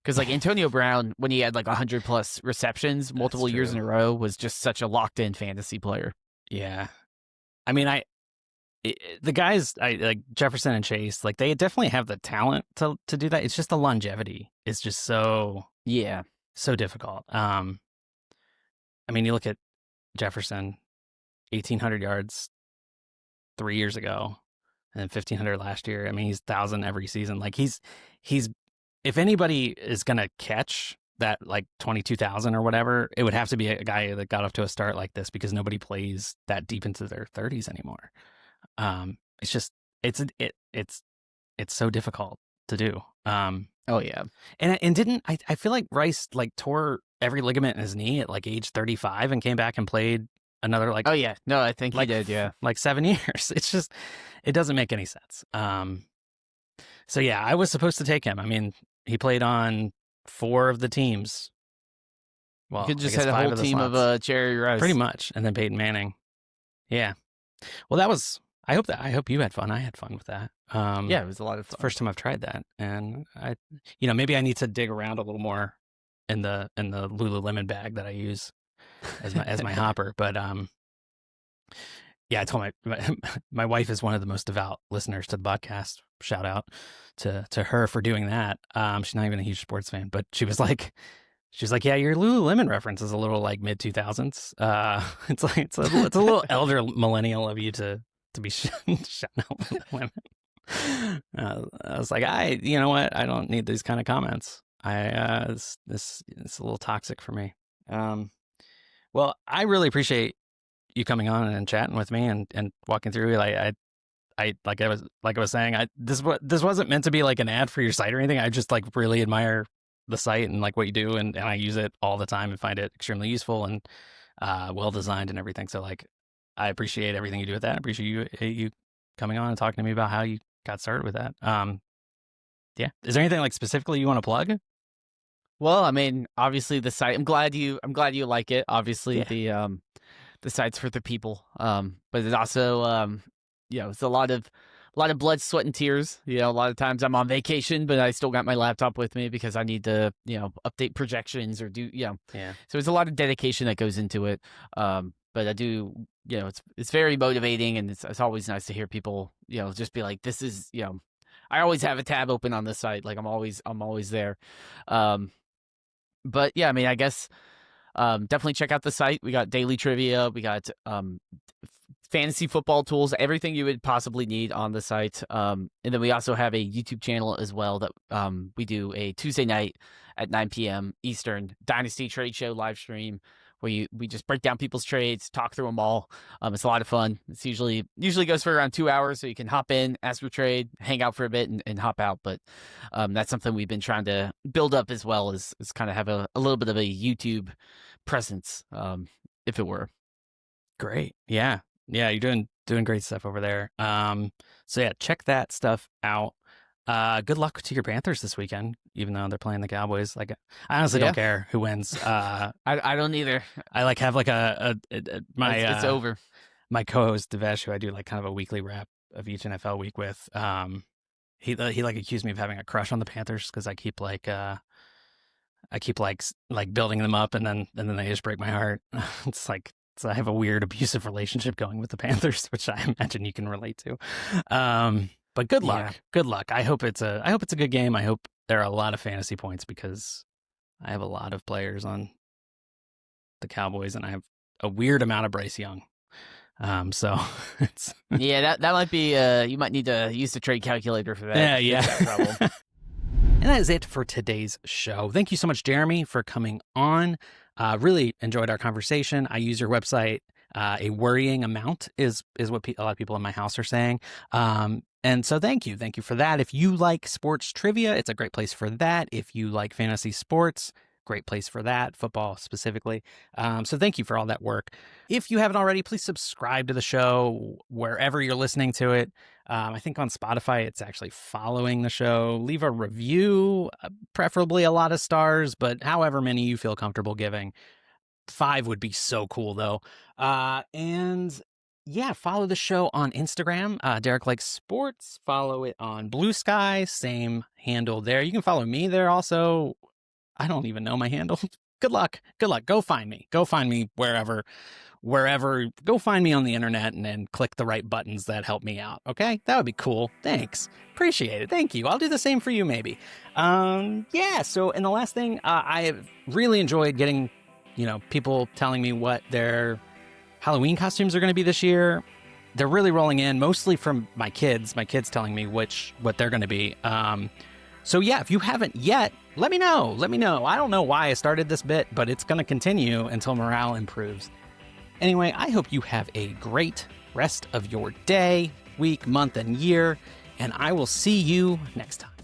Because like Antonio Brown, when he had like 100+ receptions multiple years in a row, was just such a locked in fantasy player. Yeah. I mean, the guys like Jefferson and Chase, like they definitely have the talent to do that. It's just the longevity is just so difficult. I mean, you look at Jefferson, 1,800 yards 3 years ago, and then 1,500 last year. I mean, he's 1,000 every season. Like he's if anybody is gonna catch that like 22,000 or whatever, it would have to be a guy that got off to a start like this because nobody plays that deep into their 30s anymore. It's just it's so difficult to do. Oh yeah, and didn't I feel like Rice like tore every ligament in his knee at like age 35 and came back and played another like oh yeah, no, I think like he did, like 7 years. It's just it doesn't make any sense. So yeah, I was supposed to take him. I mean, he played on 4 of the teams. Well, you could just had a whole team of Jerry Rice, pretty much, and then Peyton Manning. Yeah. Well, that was. I hope you had fun. I had fun with that. Yeah, it was a lot of fun. It's the first time I've tried that, and maybe I need to dig around a little more in the Lululemon bag that I use as my hopper. But yeah, I told my wife is one of the most devout listeners to the podcast. Shout out to her for doing that. She's not even a huge sports fan, but she was like, yeah, your Lululemon reference is a little like mid 2000s. It's like it's a little elder millennial of you to be shouting out Lululemon. I was like, you know what? I don't need these kind of comments. It's a little toxic for me. Well, I really appreciate you coming on and chatting with me and walking through. I was saying, this wasn't meant to be like an ad for your site or anything. I just like really admire the site and like what you do, and I use it all the time and find it extremely useful and well designed and everything. So like, I appreciate everything you do with that. I appreciate you coming on and talking to me about how you got started with that. Yeah. Is there anything like specifically you want to plug? Well, I mean, obviously the site. I'm glad you like it. Obviously, the site's for the people. But it's also it's a lot of blood, sweat, and tears. A lot of times I'm on vacation, but I still got my laptop with me because I need to update projections or do Yeah. So it's a lot of dedication that goes into it. But I do, it's very motivating, and it's always nice to hear people, just be like, this is, I always have a tab open on the site. Like I'm always there. But yeah, I mean, I guess definitely check out the site. We got daily trivia. We got fantasy football tools, everything you would possibly need on the site. And then we also have a YouTube channel as well that we do a Tuesday night at 9 p.m. Eastern Dynasty trade show live stream where we just break down people's trades, talk through them all. It's a lot of fun. It's usually goes for around 2 hours, so you can hop in, ask for trade, hang out for a bit, and hop out. But that's something we've been trying to build up as well, as kind of have a little bit of a YouTube presence, if it were. Great. Yeah, you're doing great stuff over there. So yeah, check that stuff out. Good luck to your Panthers this weekend, even though they're playing the Cowboys. Like, I honestly don't care who wins. I don't either. I like have like it's over. My co-host Devesh, who I do like kind of a weekly wrap of each NFL week with. He like accused me of having a crush on the Panthers because I keep like building them up and then they just break my heart. It's like. So I have a weird abusive relationship going with the Panthers, which I imagine you can relate to. But good luck. Yeah. Good luck. I hope it's a good game. I hope there are a lot of fantasy points because I have a lot of players on the Cowboys and I have a weird amount of Bryce Young. So it's that might be you might need to use the trade calculator for that. Yeah. And that is it for today's show. Thank you so much, Jeremy, for coming on. Really enjoyed our conversation. I use your website a worrying amount is what a lot of people in my house are saying. And so thank you for that. If you like sports trivia, it's a great place for that. If you like fantasy sports, great place for that, football specifically. So thank you for all that work. If you haven't already, please subscribe to the show wherever you're listening to it. I think on Spotify, it's actually following the show. Leave a review, preferably a lot of stars, but however many you feel comfortable giving. 5 would be so cool, though. And yeah, follow the show on Instagram, Derek Likes Sports. Follow it on Blue Sky, same handle there. You can follow me there also. I don't even know my handle. Good luck. Good luck. Go find me. Go find me wherever. Go find me on the internet and then click the right buttons that help me out. Okay? That would be cool. Thanks. Appreciate it. Thank you. I'll do the same for you maybe. Yeah, so, and the last thing, I have really enjoyed getting, people telling me what their Halloween costumes are going to be this year. They're really rolling in, mostly from my kids telling me what they're going to be. So yeah, if you haven't yet, let me know. I don't know why I started this bit, but it's going to continue until morale improves. Anyway, I hope you have a great rest of your day, week, month, and year, and I will see you next time.